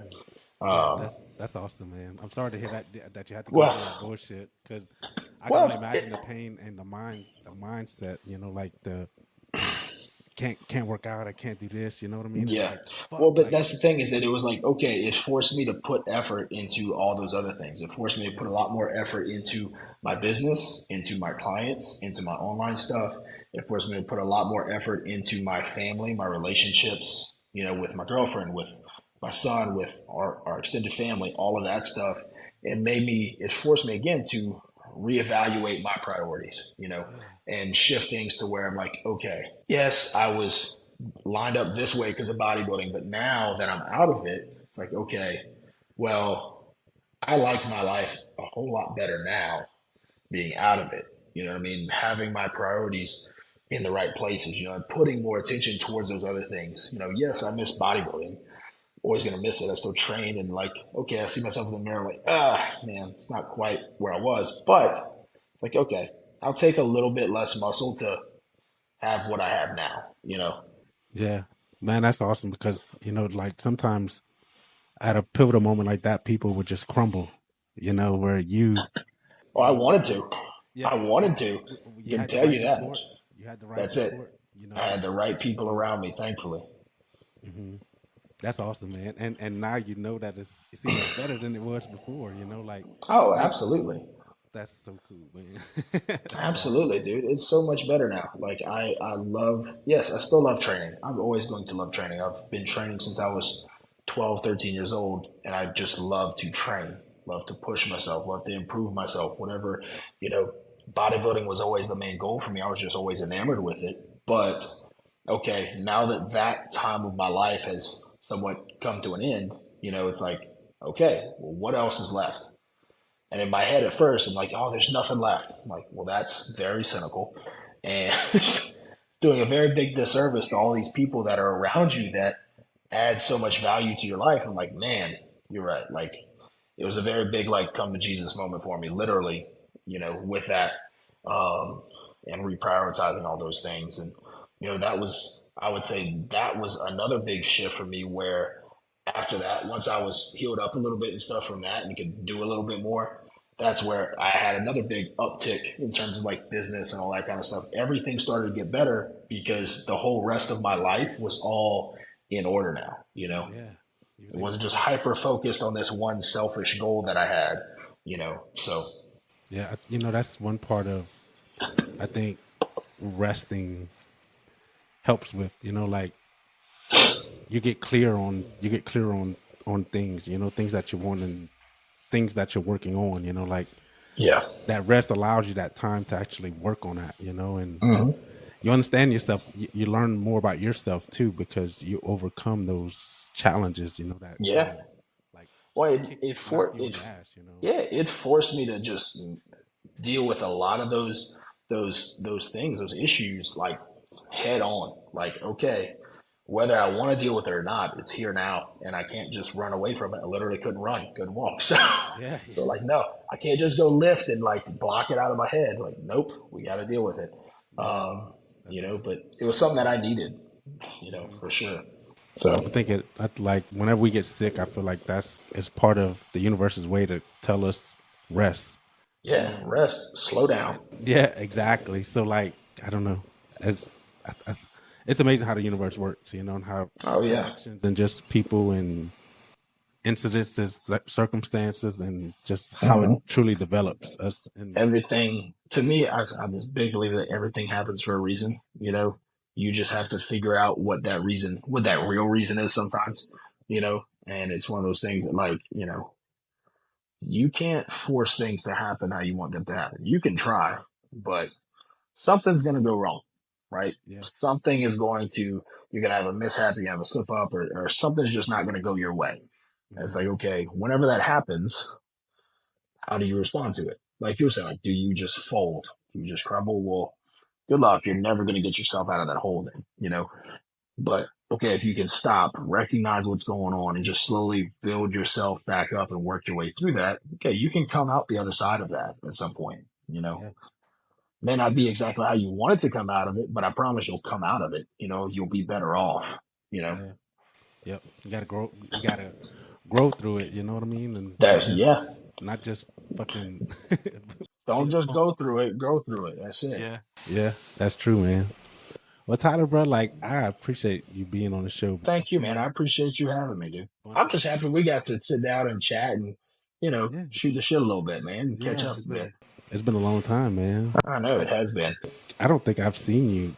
mhm. Yeah, Um, that's awesome, man. I'm sorry to hear that you had to go well, through that bullshit because I can only well, imagine the pain and the mindset. Like the can't work out, I can't do this. You know what I mean? It's yeah. like Well, fuck, but like that's the thing is that it was like, okay, it forced me to put effort into all those other things. It forced me to yeah, put a lot more effort into my business, into my clients, into my online stuff. It forced me to put a lot more effort into my family, my relationships, with my girlfriend, with my son, with our extended family, all of that stuff. It forced me again to reevaluate my priorities, yeah, and shift things to where I'm like, okay, yes, I was lined up this way because of bodybuilding, but now that I'm out of it, it's like, okay, well, I like my life a whole lot better now being out of it. You know what I mean? Having my priorities in the right places, and putting more attention towards those other things. Yes, I miss bodybuilding. Always gonna miss it. I still train and like, okay, I see myself in the mirror like, man, it's not quite where I was. But like, okay, I'll take a little bit less muscle to have what I have now. yeah. Man, that's awesome because like sometimes at a pivotal moment like that, people would just crumble. Where Oh, you I know, wanted to. yeah, I yeah. wanted to. I You can had the tell right you that. support. You had the right That's it. support. I had the right people around me, thankfully. Hmm. That's awesome, man. And now you know that it's even better than it was before. Like Oh, man, absolutely. that's so cool, man. That's awesome. Absolutely, dude. It's so much better now. Like I love, yes, I still love training. I'm always going to love training. I've been training since I was 12, 13 years old, and I just love to train, love to push myself, love to improve myself. Whatever, you know, bodybuilding was always the main goal for me. I was just always enamored with it. But okay, now that that time of my life has somewhat come to an end, it's like, okay, well, what else is left? And in my head at first, I'm like, oh, there's nothing left. I'm like, well, that's very cynical and doing a very big disservice to all these people that are around you that add so much value to your life. I'm like, man, you're right. Like, it was a very big, like, come to Jesus moment for me, literally, with that and reprioritizing all those things. And, I would say that was another big shift for me where after that, once I was healed up a little bit and stuff from that and could do a little bit more, that's where I had another big uptick in terms of like business and all that kind of stuff. Everything started to get better because the whole rest of my life was all in order now. Yeah, you was It able wasn't to just just hyper focused on this one selfish goal that I had. So yeah. That's one part of I think resting helps with. Like you get clear on things. Things that you want and things that you're working on. Like yeah. that rest allows you that time to actually work on that. And Hmm. you understand yourself. You learn more about yourself too because you overcome those challenges. That Yeah. kind of like Well, knock you on the ass. yeah, it forced me to just deal with a lot of those things, those issues, like head on. Like, okay, whether I want to deal with it or not, it's here now, and I can't just run away from it. I literally couldn't run, couldn't walk. So, Yeah, so like, no, I can't just go lift and like block it out of my head. Like, nope, we got to deal with it. yeah. Um, but it was something that I needed, for sure. So, I think like whenever we get sick, I feel like it's part of the universe's way to tell us rest. yeah, rest, slow down. Yeah, exactly. So like, I don't know. It's I, it's amazing how the universe works, and how Oh, yeah. interactions and just people and incidences, circumstances, and just how it Mhm. truly develops us. And Everything, to me, I'm a big believer that everything happens for a reason. You just have to figure out what that real reason is sometimes, and it's one of those things that, like, you can't force things to happen how you want them to happen. You can try, but something's going to go wrong, right? yeah, Something is you're going to have a mishap, you have a slip up, or something's just not going to go your way. And it's hmm like, okay, whenever that happens, how do you respond to it? Like you were saying, like, do you just fold? Do you just crumble? Well, good luck. You're never going to get yourself out of that hole then. But okay, if you can stop, recognize what's going on, and just slowly build yourself back up and work your way through that, okay, you can come out the other side of that at some point. yeah, May not be exactly how you wanted to come out of it, but I promise you'll come out of it. You'll be better off. yeah, yep. You gotta grow. You gotta grow through it. You know what I mean? And That, yeah, not just fucking don't be just on. go through it, grow through it. That's it. Yeah, yeah, that's true, man. Well, Tyler, bro, like I appreciate you being on the show. Thank you, man. Man, I appreciate you having me, dude. bunch I'm of just happy we got to sit down and chat and, yeah, shoot the shit a little bit, man, and catch yeah. up a bit. It's been a long time, man. I know it has been. I don't think I've seen you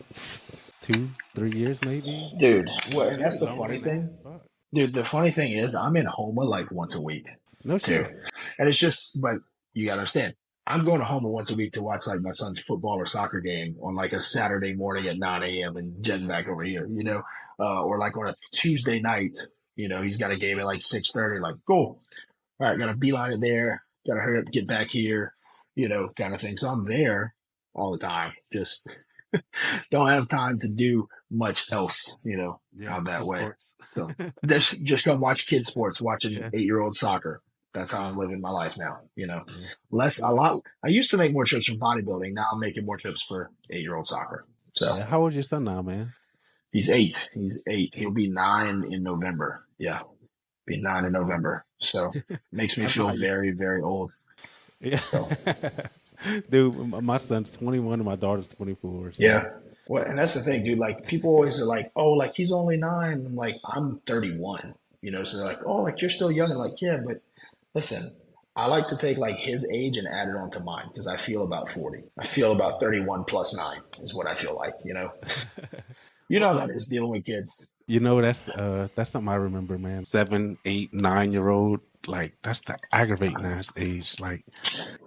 2, 3 years, maybe, Dude, what, and maybe that's the longer funny than that. thing. Fuck. Dude, the funny thing is I'm in Homa like once a week No too. shit. And it's just, but you gotta understand, I'm going to Homa once a week to watch like my son's football or soccer game on like a Saturday morning at 9 a.m. and jetting back over here. Or like on a Tuesday night, he's got a game at like 6:30, like, cool. All right, gotta beeline it there, gotta hurry up, get back here, kind of thing. So I'm there all the time. Just don't have time to do much else, Yeah, out that just way. sports. So just go watch kids sports, watching Yeah, 8-year-old soccer. That's how I'm living my life now. yeah, A lot. I used to make more trips for bodybuilding. Now I'm making more trips for 8-year-old soccer. So yeah. How old is your son now, man? he's 8. He's 8. He'll 8. be 9 in November. Yeah. Be 9 in November. So makes me I know feel how you. very, very old. Yeah, So dude. My son's 21 and my daughter's 24. So yeah. Well, and that's the thing, dude. Like people always are like, "Oh, like he's only 9." I'm like, I'm 31. So they're like, "Oh, like you're still young." I'm like, "Yeah, but listen, I like to take like his age and add it on to mine because I feel about 40. I feel about 31 plus 9 is what I feel like. You know how that is dealing with kids, that's something I remember, man. 7, 8, 9 year old. Like that's the aggravating ass age. Like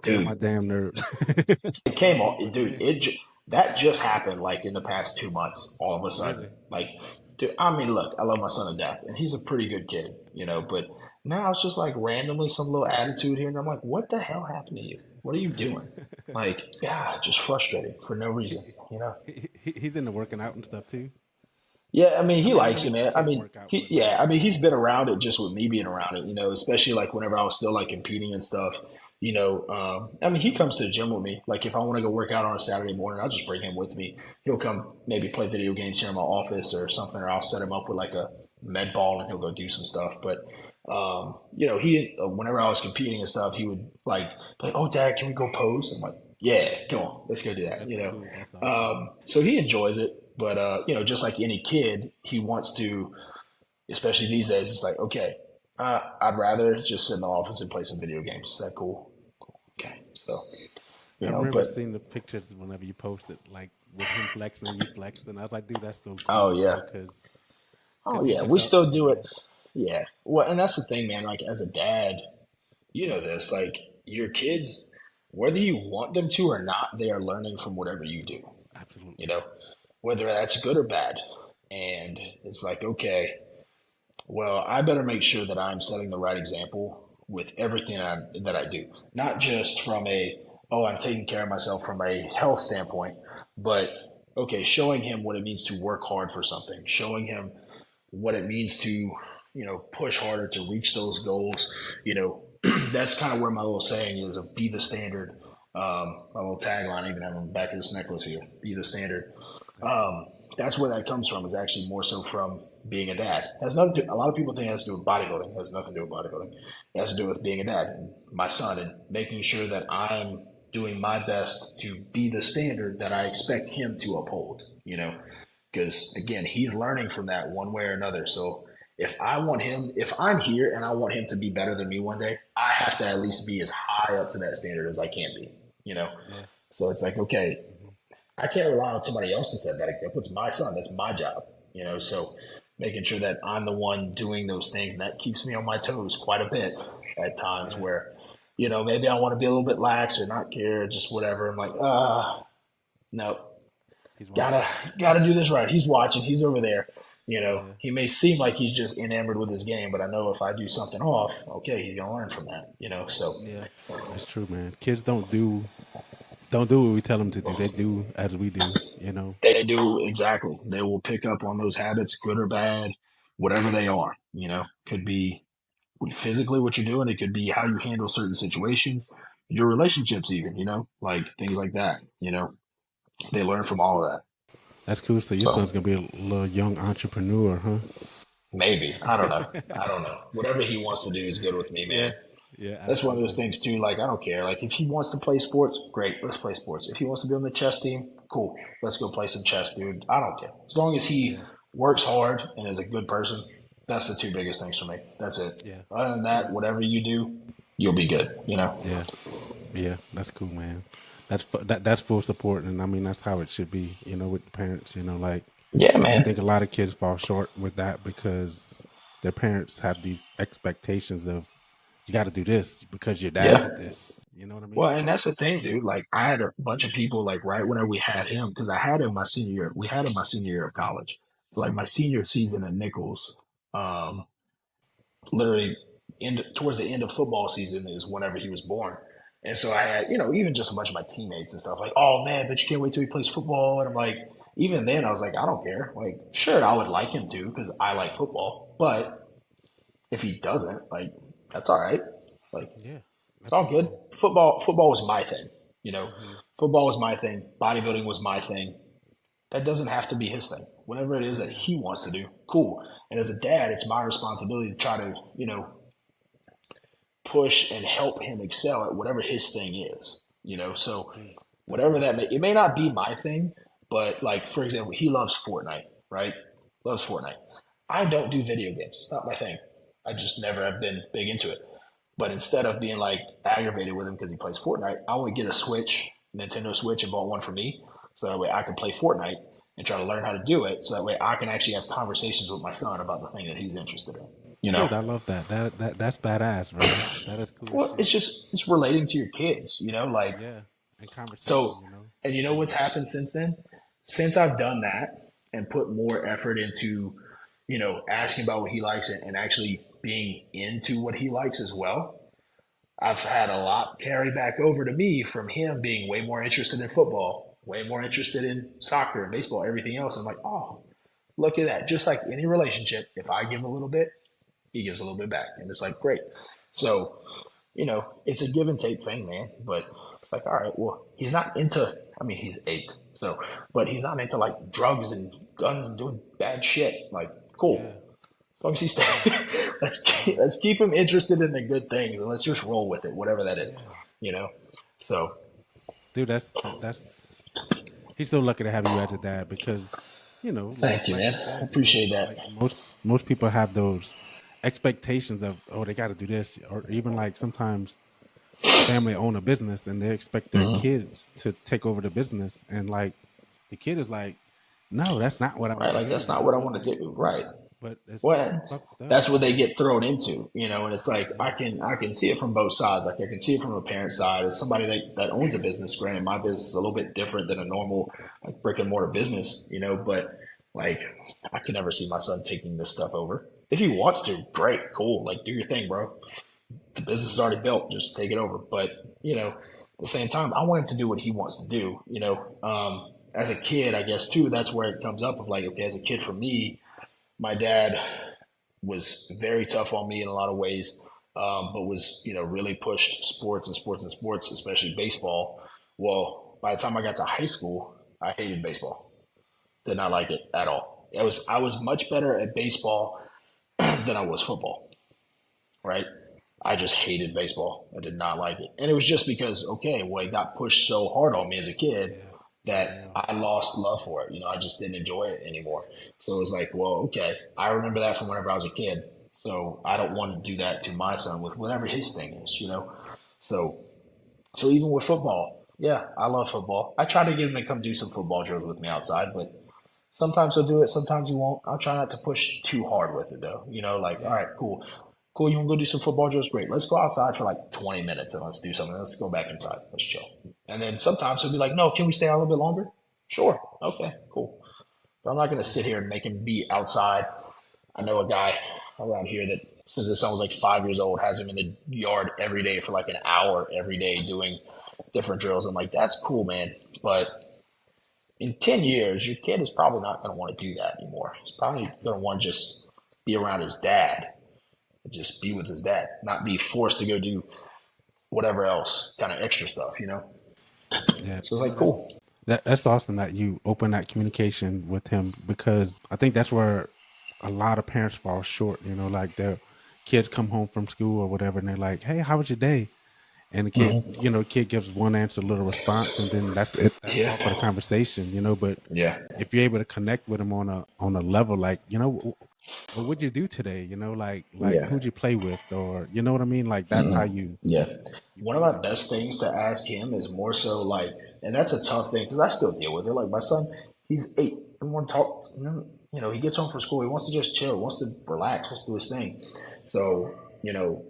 get on my dude. damn nerves. It came on, dude. That just happened like in the past 2 months. All of a sudden, Really? like, dude. I mean, look, I love my son to death, and he's a pretty good kid, But now it's just like randomly some little attitude here, and I'm like, what the hell happened to you? What are you doing? Like, yeah, just frustrated for no reason. He's into working out and stuff too. Yeah, I mean, I he mean, I know likes it, he man. I can mean, work out, but yeah, I mean, he's been around it just with me being around it, especially like whenever I was still like competing and stuff. I mean, he comes to the gym with me. Like, if I want to go work out on a Saturday morning, I'll just bring him with me. He'll come maybe play video games here in my office or something, or I'll set him up with like a med ball and he'll go do some stuff. But, whenever I was competing and stuff, he would like, oh, Dad, can we go pose? I'm like, yeah, come on, let's go do that. that's cool. That's awesome. So he enjoys it, but just like any kid, he wants to, especially these days. It's like, okay, I'd rather just sit in the office and play some video games. Is that cool? Cool. Okay, so I remember but seeing the pictures whenever you posted, like with him flexing and you flexing. I was like, dude, that's so oh cool, yeah, bro. Because oh he yeah, looks we up, still do it. Yeah, well, and that's the thing, man. Like as a dad, you know this. Like your kids, whether you want them to or not, they are learning from whatever you do. You absolutely. know, whether that's good or bad. And it's like, okay, well, I better make sure that I'm setting the right example with everything that I do, not just from I'm taking care of myself from a health standpoint, but okay, showing him what it means to work hard for something, showing him what it means to, push harder to reach those goals. That's kind of where my little saying is of be the standard. My little tagline, I even have on the back of this necklace here, be the standard. That's where that comes from. Is actually more so from being a dad. Has nothing. A lot of people think it has to do with bodybuilding. It has nothing to do with bodybuilding. It has to do with being a dad and my son and making sure that I'm doing my best to be the standard that I expect him to uphold. Because again, he's learning from that one way or another. So if I'm here and I want him to be better than me one day, I have to at least be as high up to that standard as I can be. You know, Yeah. so it's like, okay, Hmm. I can't rely on somebody else to set that example. It's my son. That's my job. So making sure that I'm the one doing those things, and that keeps me on my toes quite a bit at times Yeah. where, maybe I want to be a little bit lax or not care, just whatever. I'm like, no, He's gotta watching. gotta do this right. He's watching. He's over there. Yeah. He may seem like he's just enamored with his game, but I know if I do something off, okay, he's gonna learn from that. So Yeah. That's true, man. Kids don't do what we tell them to do. They do as we do. they do exactly. They will pick up on those habits, good or bad, whatever they are. Could be physically what you're doing. It could be how you handle certain situations, your relationships, even. Like things like that. They learn from all of that. That's cool. So your So son's gonna be a little young entrepreneur, huh? maybe I don't know. I don't know. Whatever he wants to do is good with me, man. Yeah. Yeah. That's one of those Absolutely. things too. Like I don't care. Like if he wants to play sports, great, let's play sports. If he wants to be on the chess team, cool, let's go play some chess, dude. I don't care. As long as he Yeah. works hard and is a good person, that's the two biggest things for me. That's it. Yeah. Other than Yeah. that, whatever you do, you'll be good. Yeah. Yeah. That's cool, man. That's full support, and I mean that's how it should be. With the parents. Like Yeah, I man. think a lot of kids fall short with that because their parents have these expectations of you got to do this because your dad Yeah. did this. You know what I mean? Well, and that's the thing, dude. Like I had a bunch of people like right whenever we had him, because I had him my senior year. We had him my senior year of college. Like my senior season at Nichols, um, literally towards the end of football season is whenever he was born. And so I had, even just a bunch of my teammates and stuff like, oh man, but you can't wait till he plays football. And I'm like, even then I was like, I don't care. Like, sure, I would like him to because I like football. But if he doesn't, like, that's all right. Like, Yeah, it's all good. absolutely. Football was my thing. You know, Hmm. football was my thing. Bodybuilding was my thing. That doesn't have to be his thing. Whatever it is that Yeah, he wants to do, cool. And as a dad, it's my responsibility to try to, push and help him excel at whatever his thing is. So dude, that's whatever cool. it may not be my thing, but like for example, he loves Fortnite, right? Loves Fortnite. I don't do video games. It's not my thing. I just never have been big into it. But instead of being like aggravated with him because he plays Fortnite, I want to get a Switch, Nintendo Switch, and bought one for me, so that way I can play Fortnite and try to learn how to do it, so that way I can actually have conversations with my son about the thing that he's interested in. You know, Dude, I love that. That's badass, bro. That is cool as well, shit. it's relating to your kids. Like Yeah, and conversation. so. And you know what's happened since then? Since I've done that and put more effort into, asking about what he likes and actually being into what he likes as well, I've had a lot carry back over to me from him being way more interested in football, way more interested in soccer and baseball, everything else. I'm like, oh, look at that. Just like any relationship, if I give a little bit, he gives a little bit back. And it's like, great. So, it's a give and take thing, man. But it's like, all right, well, he's not into, I mean, he's 8. So, but he's not into like drugs and guns and doing bad shit. Like, Yeah, cool. As long as he's, yeah, yeah, let's keep him interested in the good things and let's just roll with it, whatever that is, yeah. you know? So, Dude, that's he's so lucky to have you as a dad because like thank you, like man. you I said, appreciate that. like most people have those expectations of they got to do this, or even like sometimes a family own a business and they expect their Hmm. kids to take over the business, and like the kid is like, no, that's not what I Right? want to Like, that's do, not what I want to do. Right. but it's Well, fucked up. that's what they get thrown into, and it's like Yeah, I can see it from both sides. Like I can see it from a parent side as somebody that owns a business. Granted, my business is a little bit different than a normal like brick and mortar business, but like I could never see my son taking this stuff over. If he wants to, great, cool, like do your thing, bro. The business is already built, just take it over. But at the same time, I want him to do what he wants to do. As a kid, I guess too, that's where it comes up of like, okay, as a kid for me, my dad was very tough on me in a lot of ways, but was really pushed sports and sports and sports, especially baseball. Well, by the time I got to high school, I hated baseball. Did not like it at all. I was much better at baseball than I was football, right? I just hated baseball. I did not like it. And it was just because, okay, well, it got pushed so hard on me as a kid Yeah. that Yeah. I lost love for it. I just didn't enjoy it anymore. So it was like, well, okay, I remember that from whenever I was a kid. So I don't want to do that to my son with whatever his thing is. So so even with football, yeah, I love football. I try to get him to come do some football drills with me outside, but sometimes he'll do it, sometimes he won't. I'll try not to push too hard with it though. Like, all Yeah. right, cool. Cool, you want to go do some football drills? Great. Let's go outside for like 20 minutes and let's do something. Let's go back inside. Let's chill. And then sometimes he'll be like, no, can we stay out a little bit longer? Sure. Okay, cool. But I'm not going to sit here and make him be outside. I know a guy around here that since his son was like 5 years old has him in the yard every day for like an hour every day doing different drills. I'm like, that's cool, man. But in 10 years, your kid is probably not going to want to do that anymore. He's probably going to want to just be around his dad, just be with his dad, not be forced to go do whatever else kind of extra stuff. Yeah. So it's like, cool. That's awesome that you open that communication with him, because I think that's where a lot of parents fall short. Like their kids come home from school or whatever, and they're like, "Hey, how was your day?" And the kid, Hmm. kid gives one answer, little response, and then that's it. That's Yeah. all for the conversation. But Yeah. if you're able to connect with them on a level, like, what would you do today? Like Yeah. who'd you play with, or you know what I mean? Like that's how Yeah. you One of build my that best relationship. things to ask him is more so like, and that's a tough thing because I still deal with it. Like my son, he's 8. Everyone talk, he gets home from school. He wants to just chill, wants to relax, wants to do his thing. So,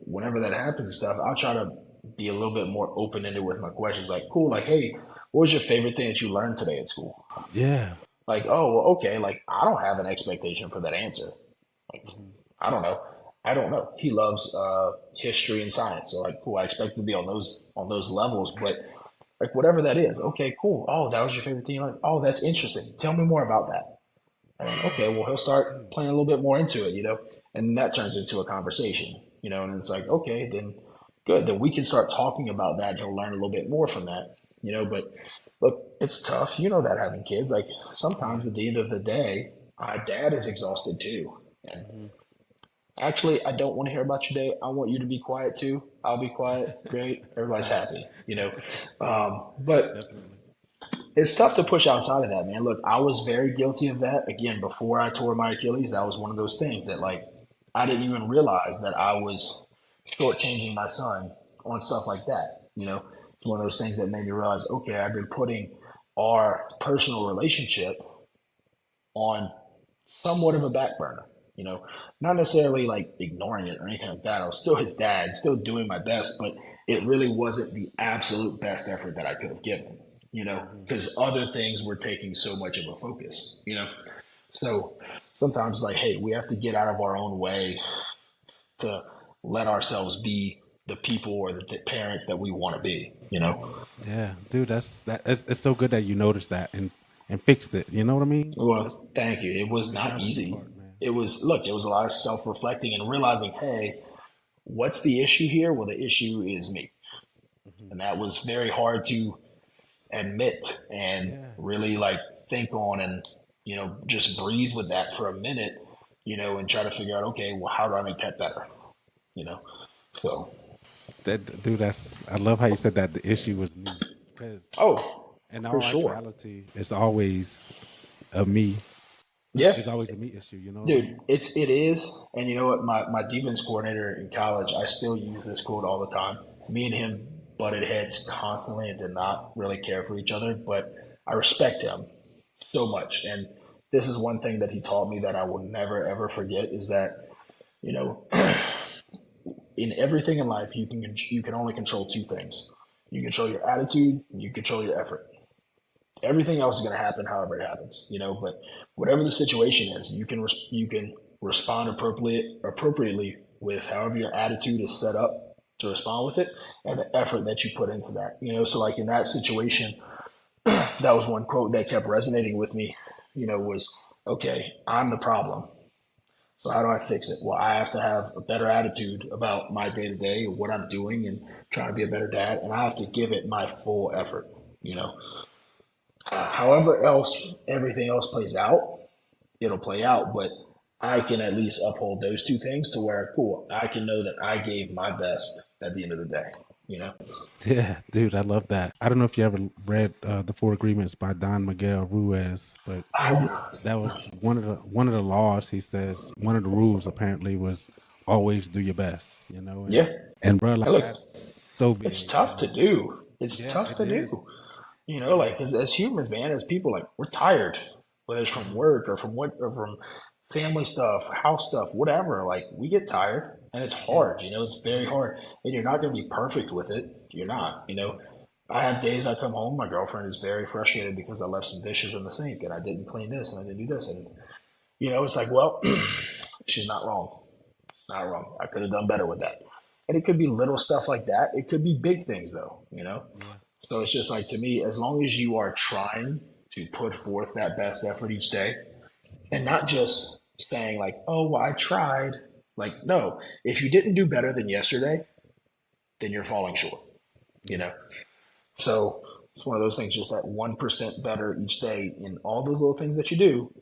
whenever that happens and stuff, I'll try to be a little bit more open ended with my questions. Like, cool, like, hey, what was your favorite thing that you learned today at school? Yeah. Like, oh, well, okay, like I don't have an expectation for that answer. Hmm. I don't know. I don't know. He loves history and science, so like, cool. I expect to be on those levels, but like whatever that is, okay, cool. Oh, that was your favorite thing. Like, oh, that's interesting. Tell me more about that. And then, okay, well, he'll start playing a little bit more into it, and that turns into a conversation, and it's like, okay, then good. Then we can start talking about that, and he'll learn a little bit more from that. But look, it's tough. You know that having kids, like sometimes Yeah. at the end of the day, our dad is exhausted too. And Hmm. actually, I don't want to hear about your day. I want you to be quiet too. I'll be quiet. Great. Everybody's happy. Yeah. But Definitely. it's tough to push outside of that, man. Look, I was very guilty of that. Again, before I tore my Achilles, that was one of those things that, like, I didn't even realize that I was shortchanging my son on stuff like that. It's one of those things that made me realize, okay, I've been putting our personal relationship on somewhat of a back burner. Not necessarily like ignoring it or anything like that. I was still his dad, still doing my best, but it really wasn't the absolute best effort that I could have given. Hmm. Because other things were taking so much of a focus. So sometimes, like, hey, we have to get out of our own way to let ourselves be the people or the parents that we want to be. Yeah, dude, it's so good that you noticed that and fixed it. You know what I mean? That's Well, thank you. It was the not godly easy. part, man. It was a lot of self reflecting and realizing, hey, what's the issue here? Well, the issue is me. Hmm. And that was very hard to admit and Yeah. really like think on and, just breathe with that for a minute, and try to figure out, okay, well, how do I make that better? You know? So, Dude, I love how you said that the issue was me, because oh, in for all sure. actuality, it's always a me. Yeah, It's always a me issue. You know what I dude, mean? it is. And you know what? My defense coordinator in college, I still use this quote all the time. Me and him butted heads constantly and did not really care for each other, but I respect him so much. And this is one thing that he taught me that I will never ever forget is that, you know, in everything in life you can only control two things. You control your attitude, and you control your effort. Everything else is going to happen however it happens. But whatever the situation is, you can respond appropriately with however your attitude is set up to respond with it, and the effort that you put into that. So like in that situation, that was one quote that kept resonating with me. Was, okay, I'm the problem. So how do I fix it? Well, I have to have a better attitude about my day to day, what I'm doing, and trying to be a better dad, and I have to give it my full effort. You know, However else everything else plays out, it'll play out. But I can at least uphold those two things to where, cool, I can know that I gave my best at the end of the day, you know? Yeah, dude, I love that. I don't know if you ever read The Four Agreements by Don Miguel Ruiz, but I, that was one of the laws. He says one of the rules apparently was always do your best, you know, yeah. and bro, And like look, that's so it's big, you tough to know. do. It's Yeah, tough it to is. do. You know, It like is. as humans, man, as people, like we're tired, whether it's from Hmm. work or from what or from family stuff, house stuff, whatever. Like we get tired, and it's Yeah. hard. You know, it's very hard, and you're not going to be perfect with it. You're not. You know, I have days I come home, my girlfriend is very frustrated because I left some dishes in the sink and I didn't clean this and I didn't do this, and you know, it's like, well, she's not wrong. Not wrong. I could have done better with that. And it could be little stuff like that. It could be big things though, you know? Yeah. So it's just like to me, as long as you are trying to put forth that best effort each day and not just saying like, oh, well, I tried. Like, no, if you didn't do better than yesterday, then you're falling short, you Yeah. know? So it's one of those things, just that 1% better each day in all those little things that you do,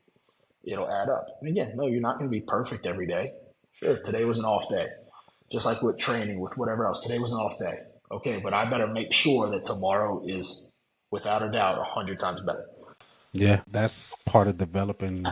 it'll add up. And again, no, you're not going to be perfect every day. Sure, today was an off day. Just like with training, with whatever else, today was an off day. Okay, but I better make sure that tomorrow is, without a doubt, 100 times better. Yeah, that's part of developing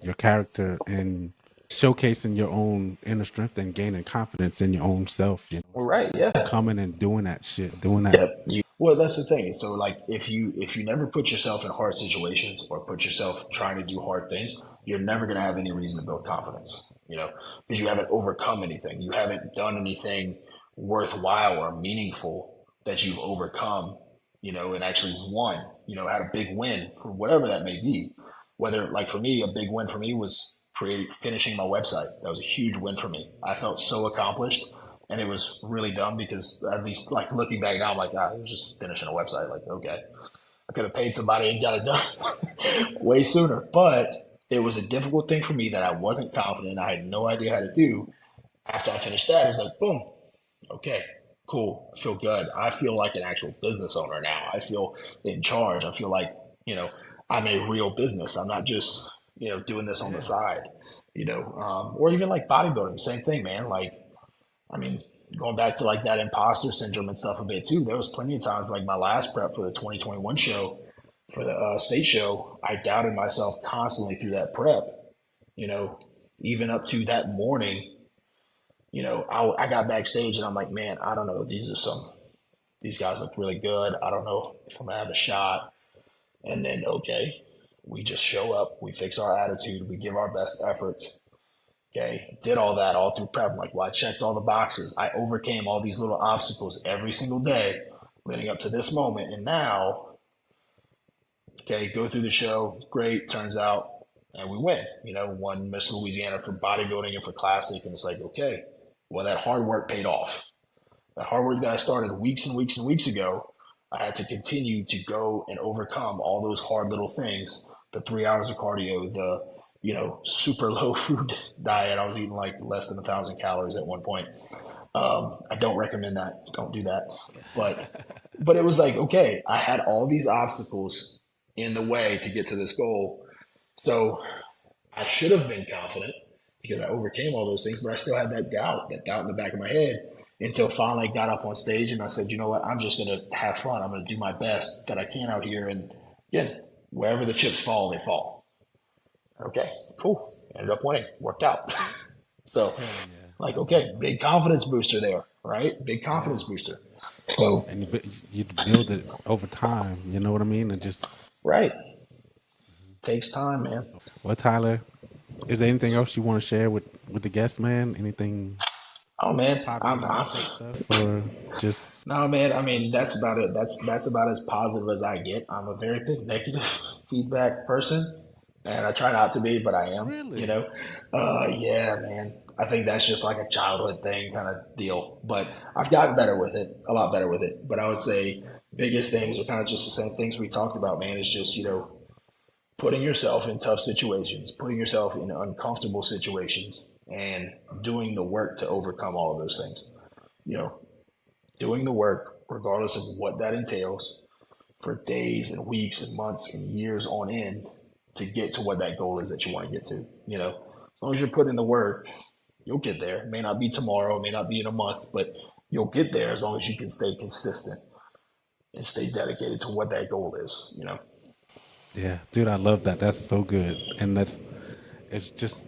your character and showcasing your own inner strength and gaining confidence in your own self, you know. All So right, yeah, coming and doing that shit, doing that. yep. Well, that's the thing. So, like, if you never put yourself in hard situations or put yourself trying to do hard things, you're never going to have any reason to build confidence. You know, because you haven't overcome anything, you haven't done anything worthwhile or meaningful that you've overcome. You know, and actually won. You know, had a big win for whatever that may be. Whether, like for me, a big win for me was creating finishing my website. That was a huge win for me. I felt so accomplished, and it was really dumb because at least like looking back now, I'm like, it was just finishing a website. Like, okay, I could have paid somebody and got it done way sooner. But it was a difficult thing for me that I wasn't confident. I had no idea how to do. After I finished that, it's like, boom, okay, cool. I feel good. I feel like an actual business owner now. I feel in charge. I feel like, you know, I'm a real business. I'm not just, you know, doing this on the Yeah. side, you know, or even like bodybuilding, same thing, man. Like, I mean, going back to like that imposter syndrome and stuff a bit too, there was plenty of times like my last prep for the 2021 show, for the state show, I doubted myself constantly through that prep, you know, even up to that morning, you know, I got backstage and I'm like, man, I don't know. These guys look really good. I don't know if I'm gonna have a shot. And then, okay, we just show up, we fix our attitude, we give our best effort. Okay, did all that all through prep. I'm like, well, I checked all the boxes. I overcame all these little obstacles every single day leading up to this moment. And now, okay, go through the show, great, turns out, and we win. You know, won Miss Louisiana for bodybuilding and for classic. And it's like, okay, well, that hard work paid off. That hard work that I started weeks and weeks and weeks ago, I had to continue to go and overcome all those hard little things. The 3 hours of cardio, the super low food diet. I was eating like less than 1,000 calories at one point. I don't recommend that. Don't do that. But but it was like, okay, I had all these obstacles in the way to get to this goal. So I should have been confident because I overcame all those things, but I still had that doubt in the back of my head until finally I got up on stage and I said, you know what, I'm just going to have fun. I'm going to do my best that I can out here. And again, wherever the chips fall, they fall. Okay, cool. Ended up winning. Worked out. So, Hell yeah. like, That's okay, awesome. big confidence booster there, right? Big Yeah. confidence booster. So, And you build it over time, you know what I mean? And just right, takes time, man. well, Tyler, is there anything else you want to share with the guest, man? Anything Oh man, positive mindset stuff or just no man. I mean, that's about it. That's about as positive as I get. I'm a very big negative feedback person, and I try not to be, but I am. You really? know, yeah, man. I think that's just like a childhood thing kind of deal. But I've gotten better with it, a lot better with it. But I would say biggest things are kind of just the same things we talked about, man. It's just putting yourself in tough situations, putting yourself in uncomfortable situations, and doing the work to overcome all of those things. You know, doing the work, regardless of what that entails, for days and weeks and months and years on end to get to what that goal is that you want to get to. You know, as long as you're putting in the work, you'll get there. It may not be tomorrow, it may not be in a month, but you'll get there as long as you can stay consistent and stay dedicated to what that goal is, you know? Yeah, dude, I love that. That's so good. And it's just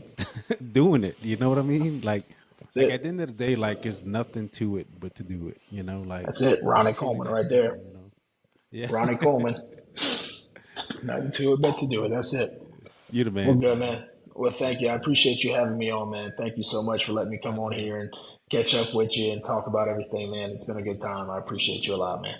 doing it. You know what I mean? That's Like at the it. end of the day, like there's nothing to it but to do it. You know, like That's it. just Ronnie truly Coleman that right there. simple. You know. Yeah, Ronnie Coleman. Nothing to it but to do it. That's it. you the Well, man. good, man. Well, thank you. I appreciate you having me on, man. Thank you so much for letting me come on Likewise. here and catch up with you and talk about everything, man. It's been a good time. I appreciate you a lot, man.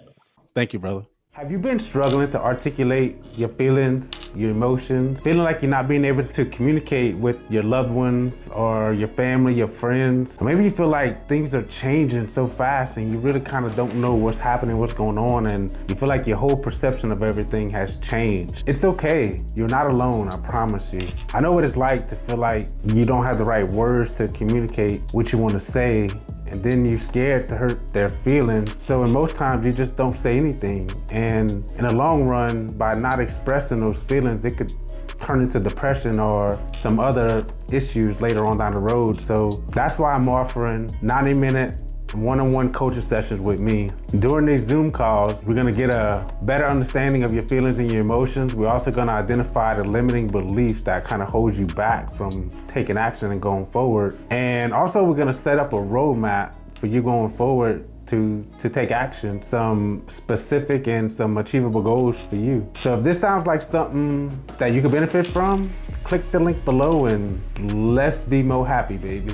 Thank you, brother. Have you been struggling to articulate your feelings, your emotions, feeling like you're not being able to communicate with your loved ones or your family, your friends? Or maybe you feel like things are changing so fast and you really kind of don't know what's happening, what's going on, and you feel like your whole perception of everything has changed. It's okay. You're not alone, I promise you. I know what it's like to feel like you don't have the right words to communicate what you want to say, and then you're scared to hurt their feelings. So in most times you just don't say anything. And in the long run, by not expressing those feelings, it could turn into depression or some other issues later on down the road. So that's why I'm offering 90-minute one-on-one coaching sessions with me. During these Zoom calls, we're gonna get a better understanding of your feelings and your emotions. We're also gonna identify the limiting beliefs that kind of hold you back from taking action and going forward. And also we're gonna set up a roadmap for you going forward to take action, some specific and some achievable goals for you. So if this sounds like something that you could benefit from, click the link below and let's be more happy, baby.